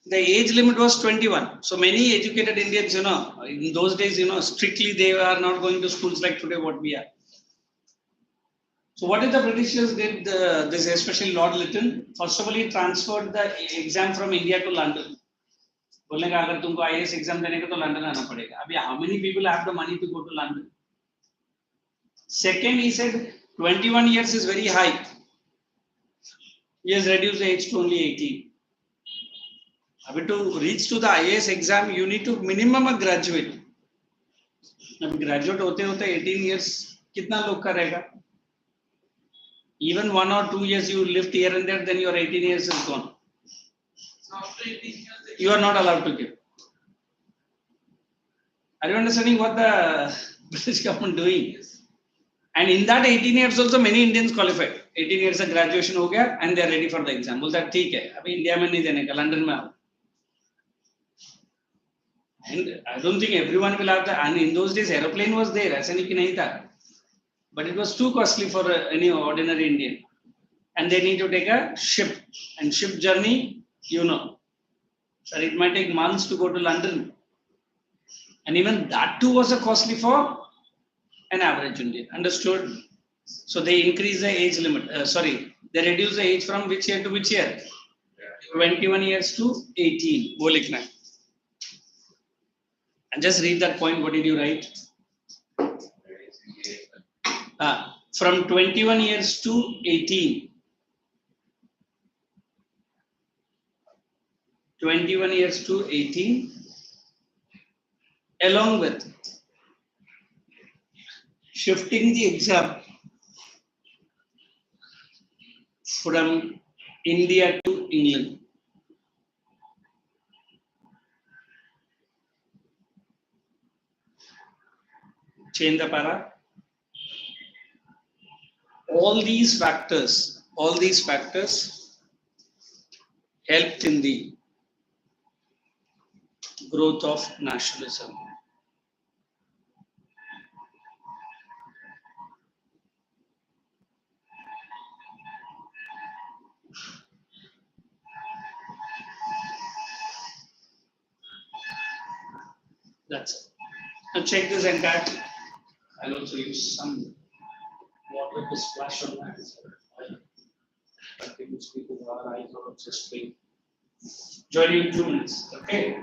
the age limit was 21. So many educated Indians, in those days, strictly they are not going to schools like today what we are. So what did the Britishers did? This especially Lord Lytton. First of all, he transferred the exam from India to London. बोलने का अगर तुमको IAS exam देने का तो London आना पड़ेगा. अभी how many people have the money to go to London? Second, he said 21 years is very high. He has reduced the age to only 18. अभी to reach to the IAS exam, you need to minimum a graduate. अभी graduate होते होते 18 years कितना लोग का रहेगा? Even 1 or 2 years you lived here and there, then your 18 years is gone. So after 18 years, You are not allowed to give. Are you understanding what the British government doing? And in that 18 years also many Indians qualified. 18 years of graduation हो गया and they are ready for the exam. बोलता ठीक है, अभी India में नहीं देने का, लंदन में आओ. And I don't think everyone will have that. And in those days aeroplane was there, ऐसा नहीं कि नहीं था. But it was too costly for any ordinary Indian. And they need to take a ship. And ship journey, So it might take months to go to London. And even that too was a costly for an average Indian. Understood? So they increase the age limit. They reduce the age from which year to which year? 21 years to 18. वो लिखना है. And just read that point. What did you write? From 21 years to 18. 21 years to 18. Along with shifting the exam from India to England. Change the para. All these factors helped in the growth of nationalism. That's it. Now check this entire. I'll also use some water to splash on that. Continuously to our eyes or just wait. Join you in 2 minutes. Okay.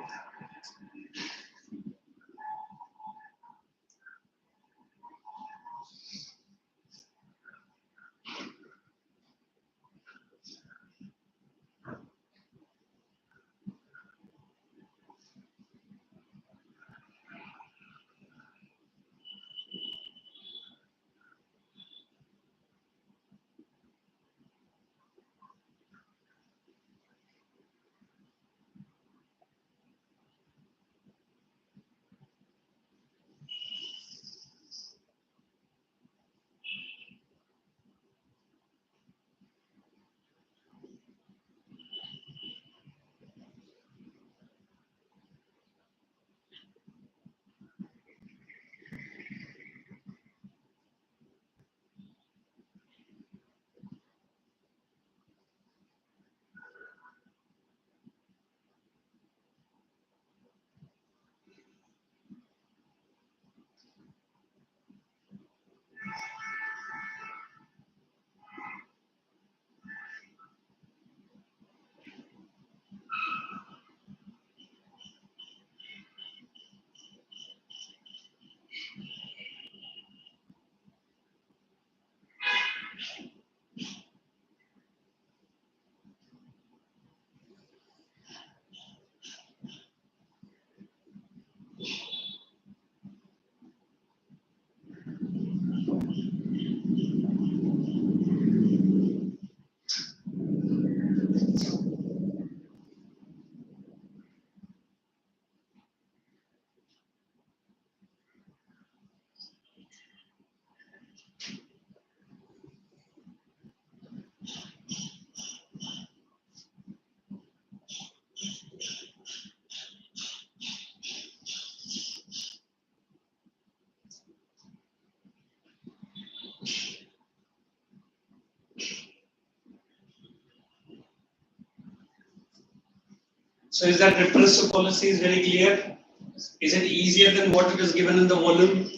So is that repressive policy is very clear? Is it easier than what it is given in the volume?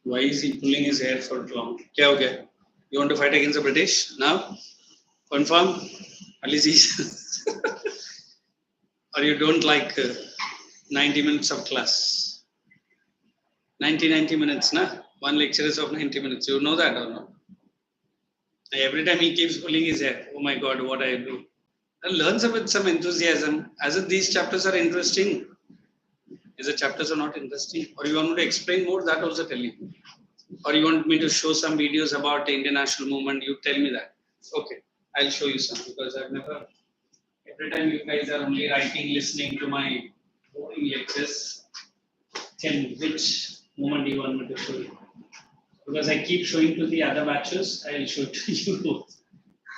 Why is he pulling his hair for long? Okay. You want to fight against the British now? Confirm? At least or you don't like 90 minutes of class? 90 minutes, na? One lecture is of 90 minutes. You know that or not? Every time he keeps pulling his hair. Oh my God, what I do. And learn with some enthusiasm. As if these chapters are interesting. Is the chapters are not interesting? Or you want me to explain more? That also tell you. Or you want me to show some videos about the Indian national movement? You tell me that. Okay, I'll show you some because I've never. Every time you guys are only writing, listening to my boring lectures, tell me which movement you want me to show you. Because I keep showing to the other batches, I'll show to you.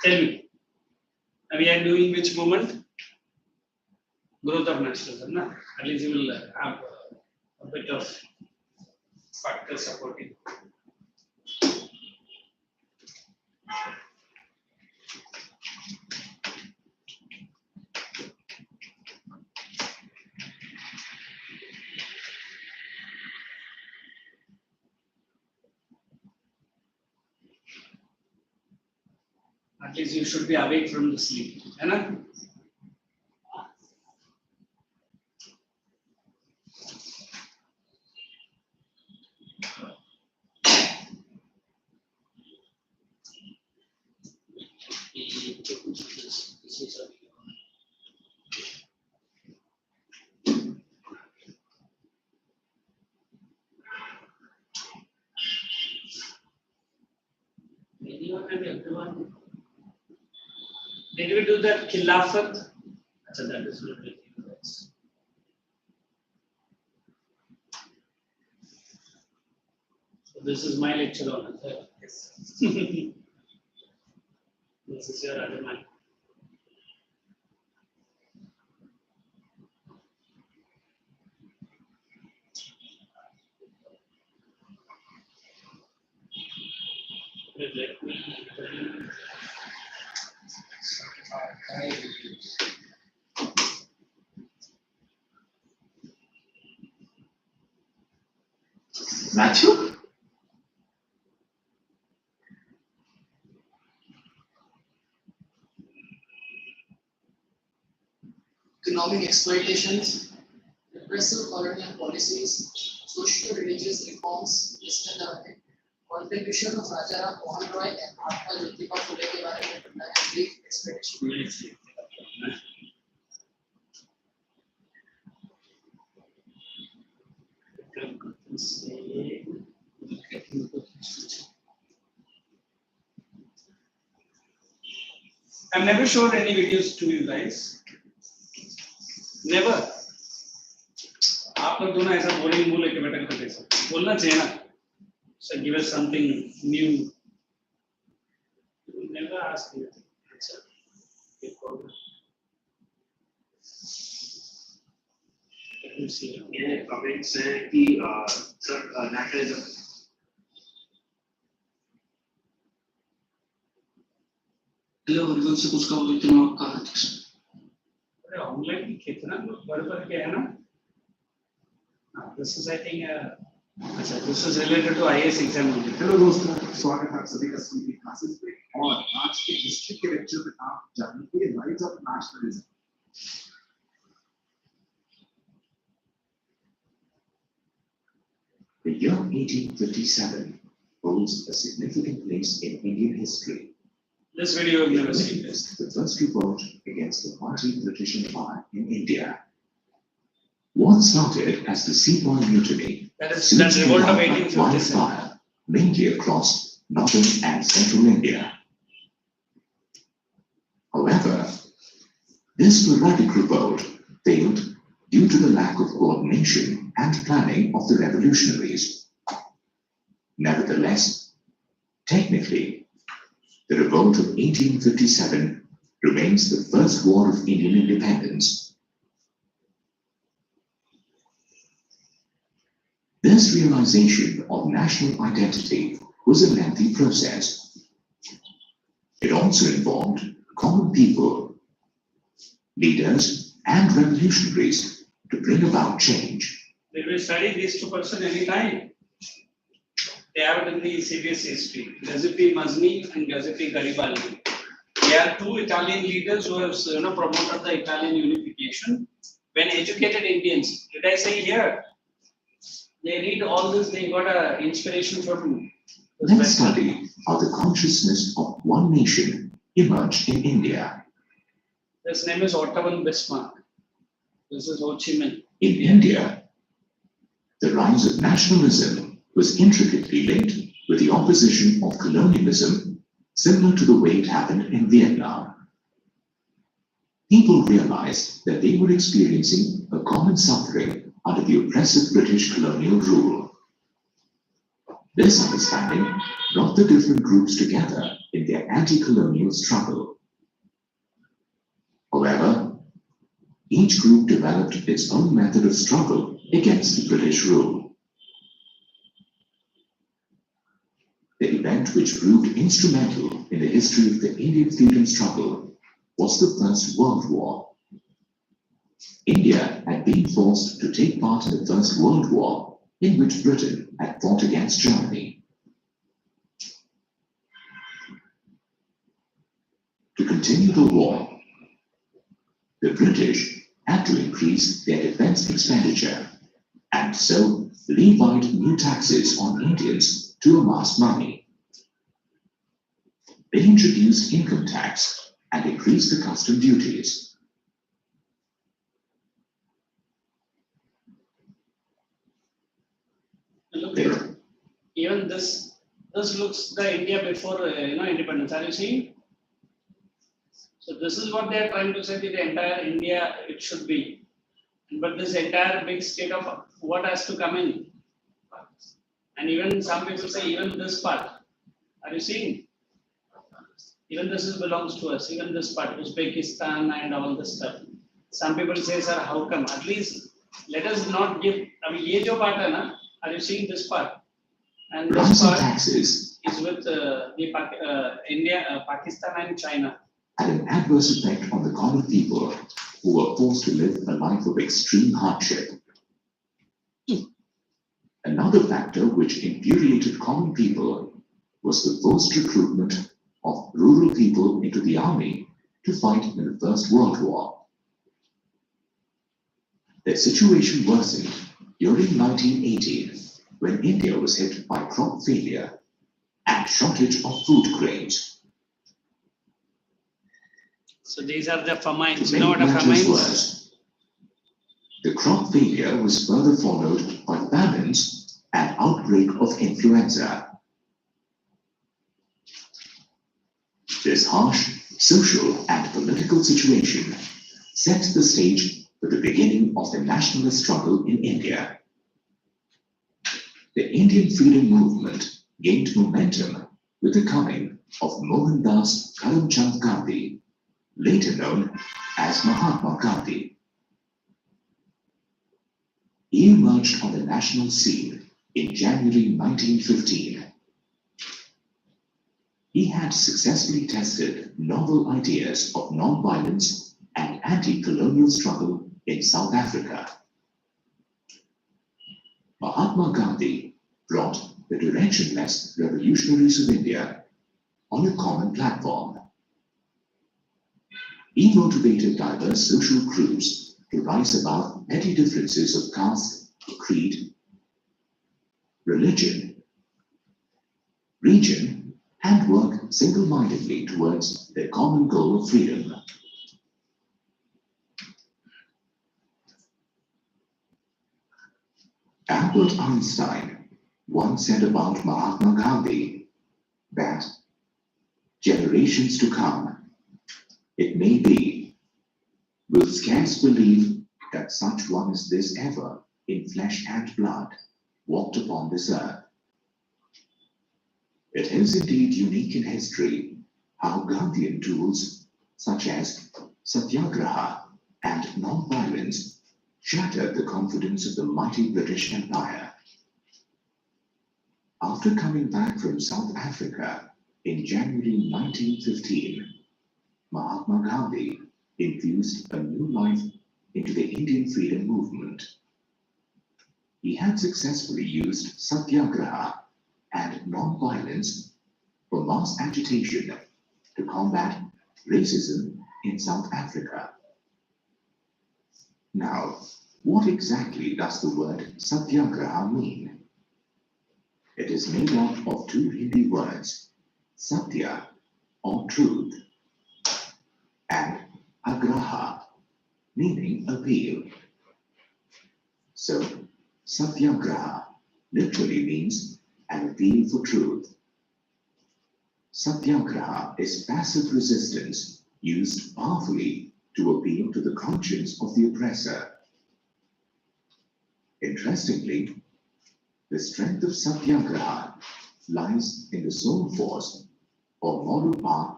Tell me. We are doing which movement? Growth of nationalism. Na? At least you will have a bit of factor supporting. At least you should be awake from the sleep. Right? Anyone and everyone. Did we do that Khilafat? So that is not really nice. So this is my lecture on it. Yes. This is your other mic. Let me. Matthew? Economic exploitations, repressive colonial policies, socio-religious reforms, Western development, contribution of Rajaram Mohan Roy and Mahatma Gandhi Phule के बारे में पढ़ना है brief explanation. I've never showed any videos to you guys. Never. आप लोग दोनों ऐसा boring मुंह लेके बैठे करते हैं बोलना चाहिए ना so give us something new. You never ask me. Let me see. ये comments है कि sir nationalism हेलो रिवोल्ट से कुछ कहो इतना आपका अरे ऑनलाइन कितना बराबर के है ना this is I think अच्छा this is related to IAS exam. Hello दोस्तों स्वागत है आप सभी का स्कूल की क्लासेस में और आज के हिस्ट्री के लेक्चर में आप जानेंगे rise of nationalism. The year 1857 holds a significant place in Indian history. This video I've never seen this. The first revolt against the mighty British Empire in India. What started as the Sepoy Mutiny That revolt of 1857. wildfire, mainly across northern and central India. However, this sporadic revolt failed due to the lack of coordination and planning of the revolutionaries. Nevertheless, technically, the revolt of 1857 remains the first war of Indian independence. This realization of national identity was a lengthy process. It also involved common people, leaders, and revolutionaries to bring about change. They will study these two persons anytime. They have it in the CBS history. Giuseppe Mazzini and Giuseppe Garibaldi. They are two Italian leaders who have promoted the Italian unification. When educated Indians, did I say here? They read all this, they got an inspiration from. Let's study how the consciousness of one nation emerged in India. His name is Otto Bismarck. This is Ho Chi Minh. In India, the rise of nationalism was intricately linked with the opposition of colonialism, similar to the way it happened in Vietnam. People realized that they were experiencing a common suffering under the oppressive British colonial rule. This understanding brought the different groups together in their anti-colonial struggle. However, each group developed its own method of struggle against the British rule. The event which proved instrumental in the history of the Indian freedom struggle was the First World War. India had been forced to take part in the First World War, in which Britain had fought against Germany. To continue the war, the British had to increase their defense expenditure and so levied new taxes on Indians to amass money. They introduced income tax and increased the custom duties. Look here. Even this looks the India before independence. Are you seeing? So this is what they are trying to say that the entire India it should be. But this entire big state of what has to come in. And even some people say even this part. Are you seeing? Even this belongs to us. Even this part, Uzbekistan and all this stuff. Some people say, sir, how come? At least let us not give. I mean, ye jo part hai na, are you seeing this part? And this part is with India, Pakistan and China. Had an adverse effect on the common people who were forced to live a life of extreme hardship. Another factor which infuriated common people was the forced recruitment of rural people into the army to fight in the First World War. Their situation worsened during 1918 when India was hit by crop failure and shortage of food grains. So these are the famines. To You know what make a matters famine is? worse, the crop failure was further followed by famines and outbreak of influenza. This harsh social and political situation set the stage for the beginning of the nationalist struggle in India. The Indian freedom movement gained momentum with the coming of Mohandas Karamchand Gandhi, later known as Mahatma Gandhi. He emerged on the national scene in January 1915. He had successfully tested novel ideas of non-violence and anti-colonial struggle in South Africa. Mahatma Gandhi brought the directionless revolutionaries of India on a common platform. He motivated diverse social groups to rise above petty differences of caste, creed, religion, region, and work single-mindedly towards their common goal of freedom. Albert Einstein once said about Mahatma Gandhi that generations to come, it may be, will scarce believe that such one as this ever, in flesh and blood, walked upon this earth. It is indeed unique in history how Gandhian tools such as satyagraha and non-violence shattered the confidence of the mighty British Empire. After coming back from South Africa in January 1915, Mahatma Gandhi infused a new life into the Indian freedom movement. He had successfully used satyagraha and non-violence for mass agitation to combat racism in South Africa. Now, what exactly does the word satyagraha mean? It is made up of two Hindi words, satya or truth, and agraha, meaning appeal. So, satyagraha literally means an appeal for truth. Satyagraha is passive resistance used powerfully to appeal to the conscience of the oppressor. Interestingly, the strength of satyagraha lies in the soul force or moral path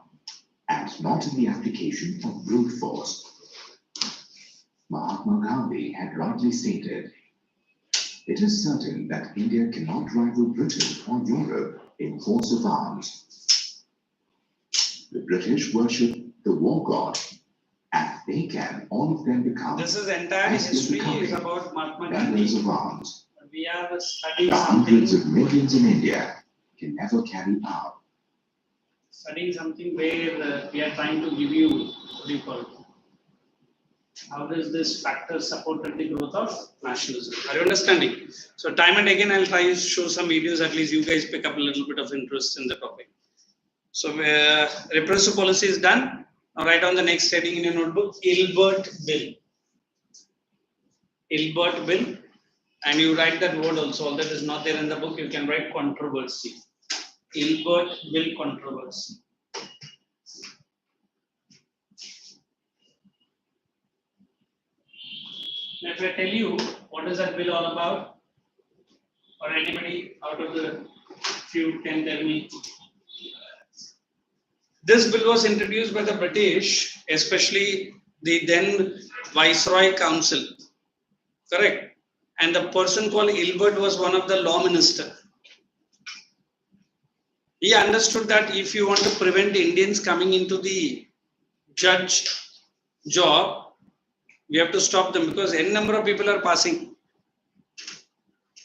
and not in the application of brute force. Mahatma Gandhi had rightly stated, "It is certain that India cannot rival Britain or Europe in force of arms. The British worship the war god, and they can all of them become This is entire as history becoming is about Mahatma bearers Gandhi. of arms. We are studying The hundreds something, of millions in India can never carry out. where we are trying to give you, what do you call it? How does this factor supported the growth of nationalism? Are you understanding? So time and again, I'll try to show some videos. At least you guys pick up a little bit of interest in the topic. So repressive policy is done. Now write on the next heading in your notebook, Ilbert Bill. Ilbert Bill. And you write that word also. All that is not there in the book. You can write controversy. Ilbert Bill controversy. Now, if I tell you what is that bill all about, or anybody out of the few can tell me. This bill was introduced by the British, especially the then Viceroy Council. Correct? And the person called Ilbert was one of the law minister. He understood that if you want to prevent Indians coming into the judge job, we have to stop them because n number of people are passing.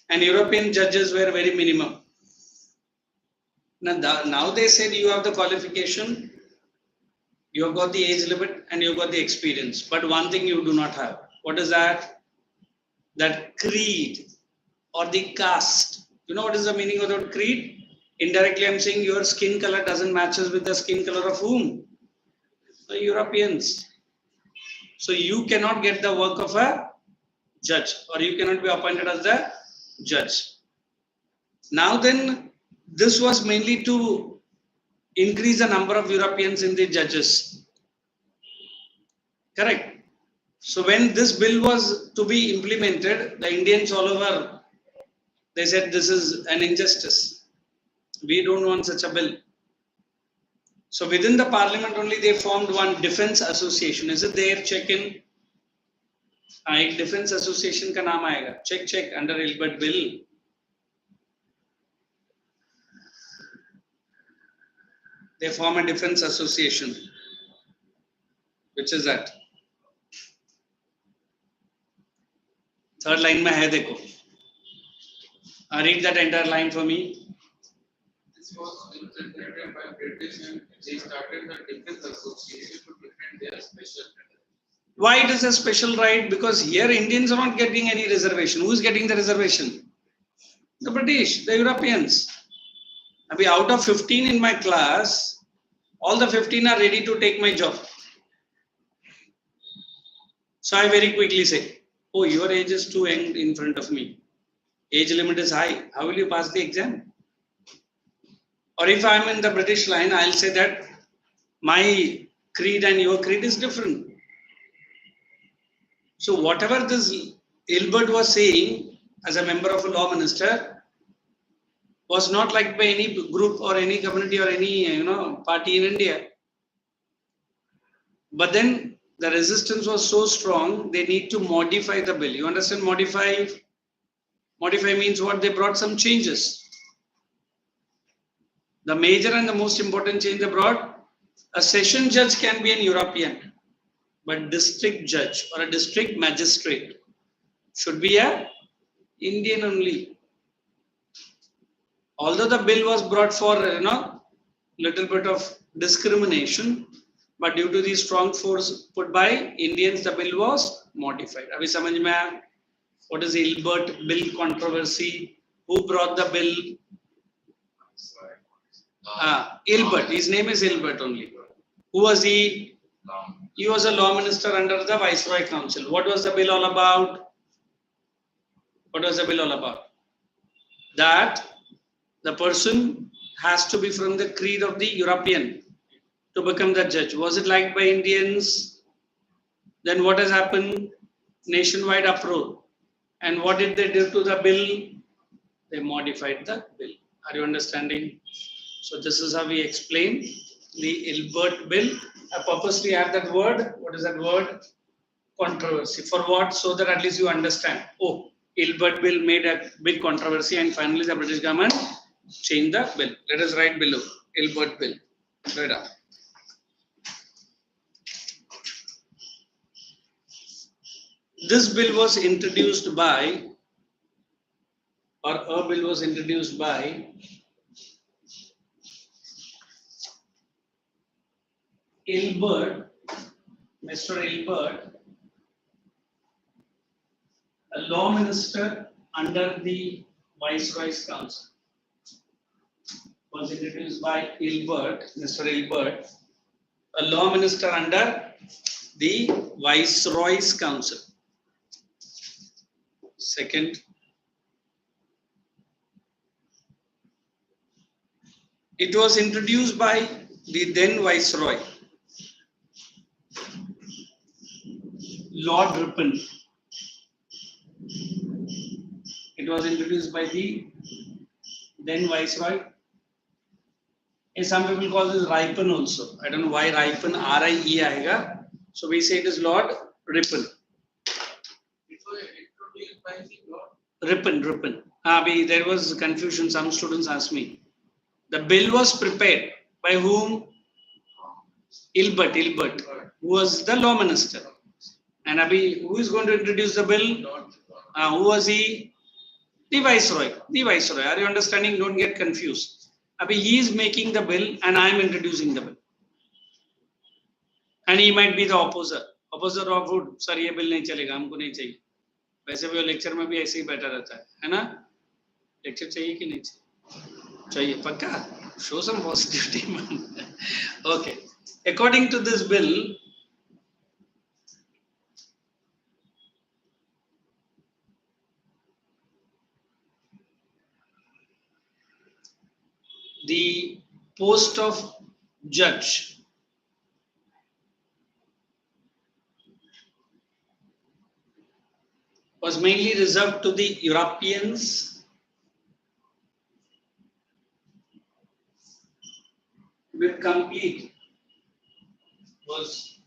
And European judges were very minimum. Now they said you have the qualification, you have got the age limit and you've got the experience. But one thing you do not have. What is that? That creed or the caste. You know what is the meaning of that creed? Indirectly I'm saying your skin color doesn't matches with the skin color of whom? The Europeans. So you cannot get the work of a judge or you cannot be appointed as the judge. Now then, this was mainly to increase the number of Europeans in the judges. Correct. So when this bill was to be implemented, the Indians all over, they said this is an injustice. We don't want such a bill. So within the parliament only they formed one defense association. Is it there? Check in. एक defense association का नाम आएगा. Check under Ilbert bill. They form a defense association. Which is that? Third line में है देखो. Read that entire line for me. This was implemented by British and they started the defense association to defend their special right. Why it is a special right? Because here Indians are not getting any reservation. Who is getting the reservation? The British, the Europeans. Abhi out of 15 in my class, all the 15 are ready to take my job. So I very quickly say, oh, your age is too young in front of me. Age limit is high. How will you pass the exam? Or if I am in the British line, I'll say that my creed and your creed is different. So whatever this Ilbert was saying as a member of a law minister was not liked by any group or any community or any party in India. But then the resistance was so strong, they need to modify the bill. You understand modify? Modify means what? They brought some changes. The major and the most important change they brought, a session judge can be an European. but district judge or a district magistrate should be a Indian only. Although the bill was brought for little bit of discrimination, but due to the strong force put by Indians, the bill was modified. Abhi samajh mein aaya? What is the Ilbert bill controversy? Who brought the bill? Ilbert. His name is Ilbert only. Who was he? He was a law minister under the Viceroy Council. What was the bill all about? What was the bill all about? That the person has to be from the creed of the European to become the judge. Was it liked by Indians? Then what has happened? Nationwide uproar. And what did they do to the bill? They modified the bill. Are you understanding? So this is how we explain the Ilbert bill. I purposely have that word. What is that word? Controversy. For what? So that at least you understand. Oh, Ilbert bill made a big controversy and finally the British government changed the bill. Let us write below. Ilbert bill. Right up. This bill was introduced by, or a bill was introduced by Ilbert, Mr. Ilbert, a law minister under the Viceroy's Council. Was introduced by Ilbert, Mr. Ilbert, a law minister under the Viceroy's Council. Second, it was introduced by the then Viceroy, Lord Ripon. It was introduced by the then Viceroy. And some people call this Ripon also. I don't know why Ripon, R-I-E aayega. So we say it is Lord Ripon. It was introduced by the Lord. Ripon. There was confusion. Some students asked me. The bill was prepared by whom? Ilbert, who was the law minister. And who is going to introduce the bill? Who was he? The Viceroy. Are you understanding? Don't get confused. He is making the bill and I am introducing the bill. And he might be the opposer. Opposer of who? Sir, ये bill नहीं चलेगा, हमको नहीं चाहिए. वैसे भी lecture में भी ऐसे ही बैठा रहता है ना? लेक्चर चाहिए कि नहीं चाहिए? चाहिए पक्का? Show some positivity, man. Okay. According to this bill, the post of judge was mainly reserved to the Europeans with complete was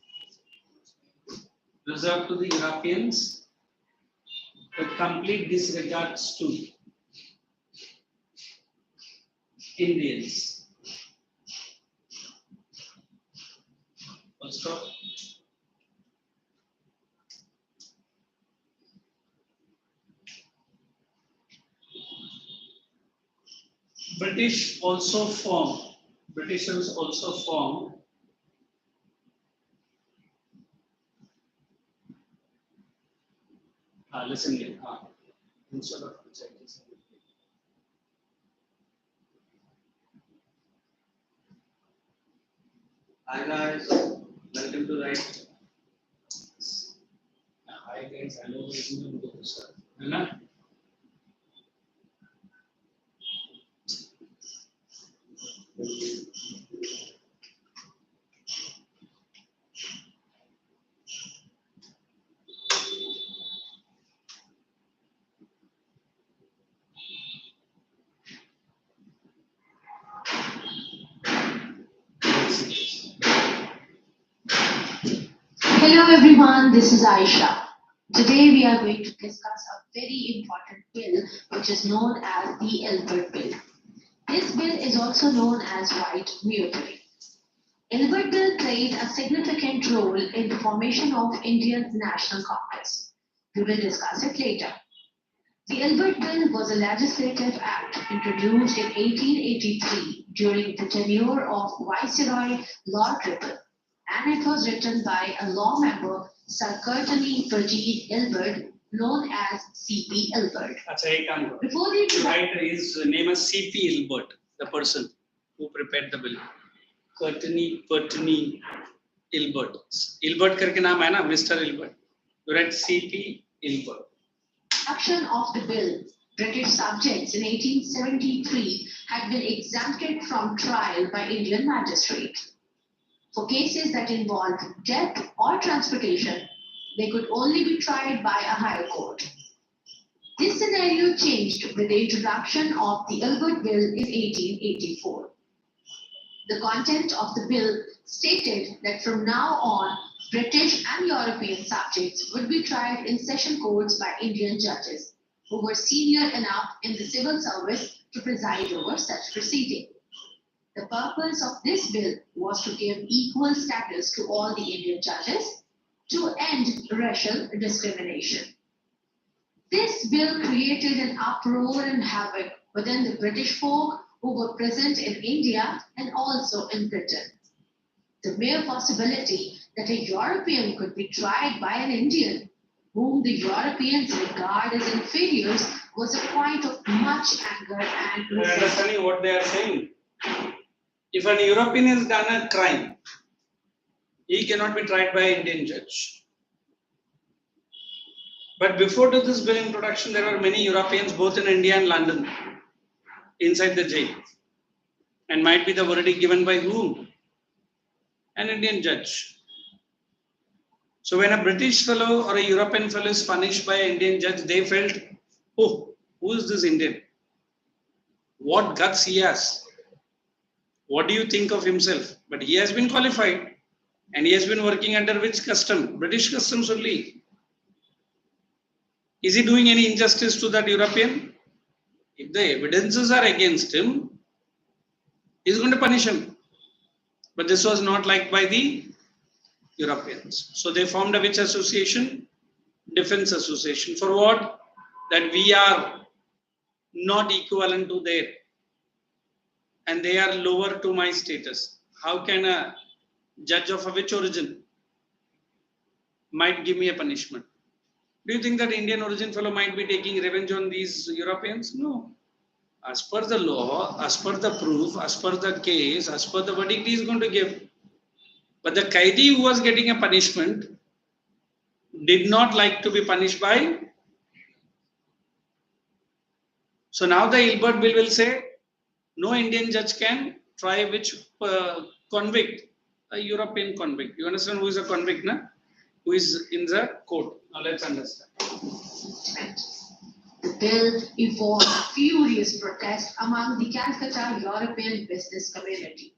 reserved to the Europeans with complete disregards to Indians. Full stop. Britishers also formed listen here. Instead of hi guys, welcome to Right. Hi guys, hello, sir. Hello everyone, this is Aisha. Today we are going to discuss a very important bill which is known as the Ilbert Bill. This bill is also known as White Mutiny. Ilbert Bill played a significant role in the formation of India's National Congress. We will discuss it later. The Ilbert Bill was a legislative act introduced in 1883 during the tenure of Viceroy Lord Ripon, and it was written by a law member, Sir Courtney Virgin Ilbert, known as C.P. Ilbert. Before the introduction, his name is C.P. Ilbert, the person who prepared the bill. Courtney Ilbert. Ilbert करके नाम है ना, Mr. Ilbert. You write C.P. Ilbert. Action of the bill, British subjects in 1873 had been exempted from trial by Indian magistrate. For cases that involved death or transportation, they could only be tried by a higher court. This scenario changed with the introduction of the Ilbert Bill in 1884. The content of the bill stated that from now on, British and European subjects would be tried in session courts by Indian judges who were senior enough in the civil service to preside over such proceeding. The purpose of this bill was to give equal status to all the Indian judges to end racial discrimination. This bill created an uproar and havoc within the British folk who were present in India and also in Britain. The mere possibility that a European could be tried by an Indian, whom the Europeans regard as inferiors, was a point of much anger and resentment. Understanding what they are saying. If an European has done a crime, he cannot be tried by an Indian judge. But before to this bill introduction, there were many Europeans both in India and London inside the jail. And might be the verdict given by whom? An Indian judge. So when a British fellow or a European fellow is punished by an Indian judge, they felt, oh, who is this Indian? What guts he has? What do you think of himself? But he has been qualified and he has been working under which custom? British customs only. Is he doing any injustice to that European? If the evidences are against him, he is going to punish him. But this was not liked by the Europeans. So they formed a which association? Defense association. For what? That we are not equivalent to their, and they are lower to my status. How can a judge of a which origin might give me a punishment? Do you think that Indian origin fellow might be taking revenge on these Europeans? No. As per the law, as per the proof, as per the case, as per the verdict he is going to give. But the Qaidi who was getting a punishment did not like to be punished by. So now the Ilbert Bill will say, no Indian judge can try which convict, a European convict. You understand who is a convict, na? Who is in the court. Now let's understand. The bill evoked furious protest among the Calcutta European business community.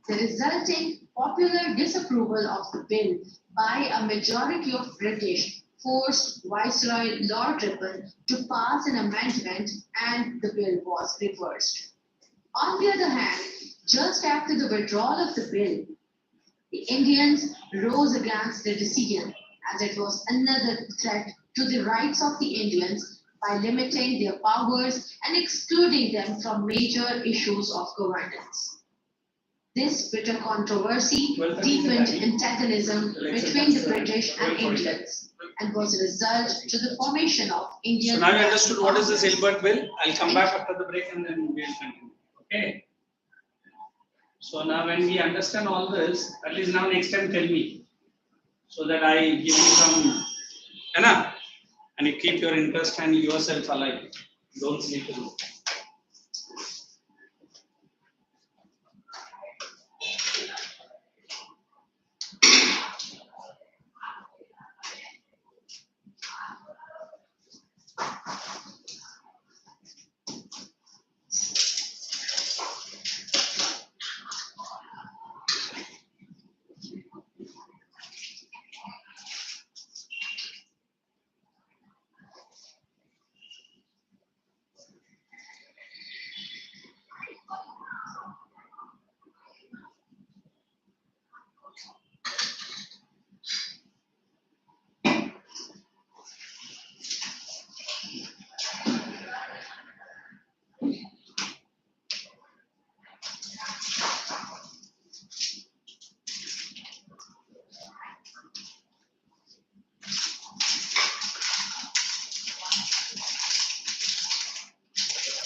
The resulting popular disapproval of the bill by a majority of British forced Viceroy Lord Ripon to pass an amendment and the bill was reversed. On the other hand, just after the withdrawal of the bill, the Indians rose against the decision as it was another threat to the rights of the Indians by limiting their powers and excluding them from major issues of governance. This bitter controversy deepened antagonism between the British and Indians and was a result to the formation of Indian. So now you understood what is this Ilbert Bill. I'll come back after the break and then we'll continue. Okay. So now when we understand all this, at least now next time tell me, so that I give you some, and you keep your interest and yourself alive. Don't sleep alone.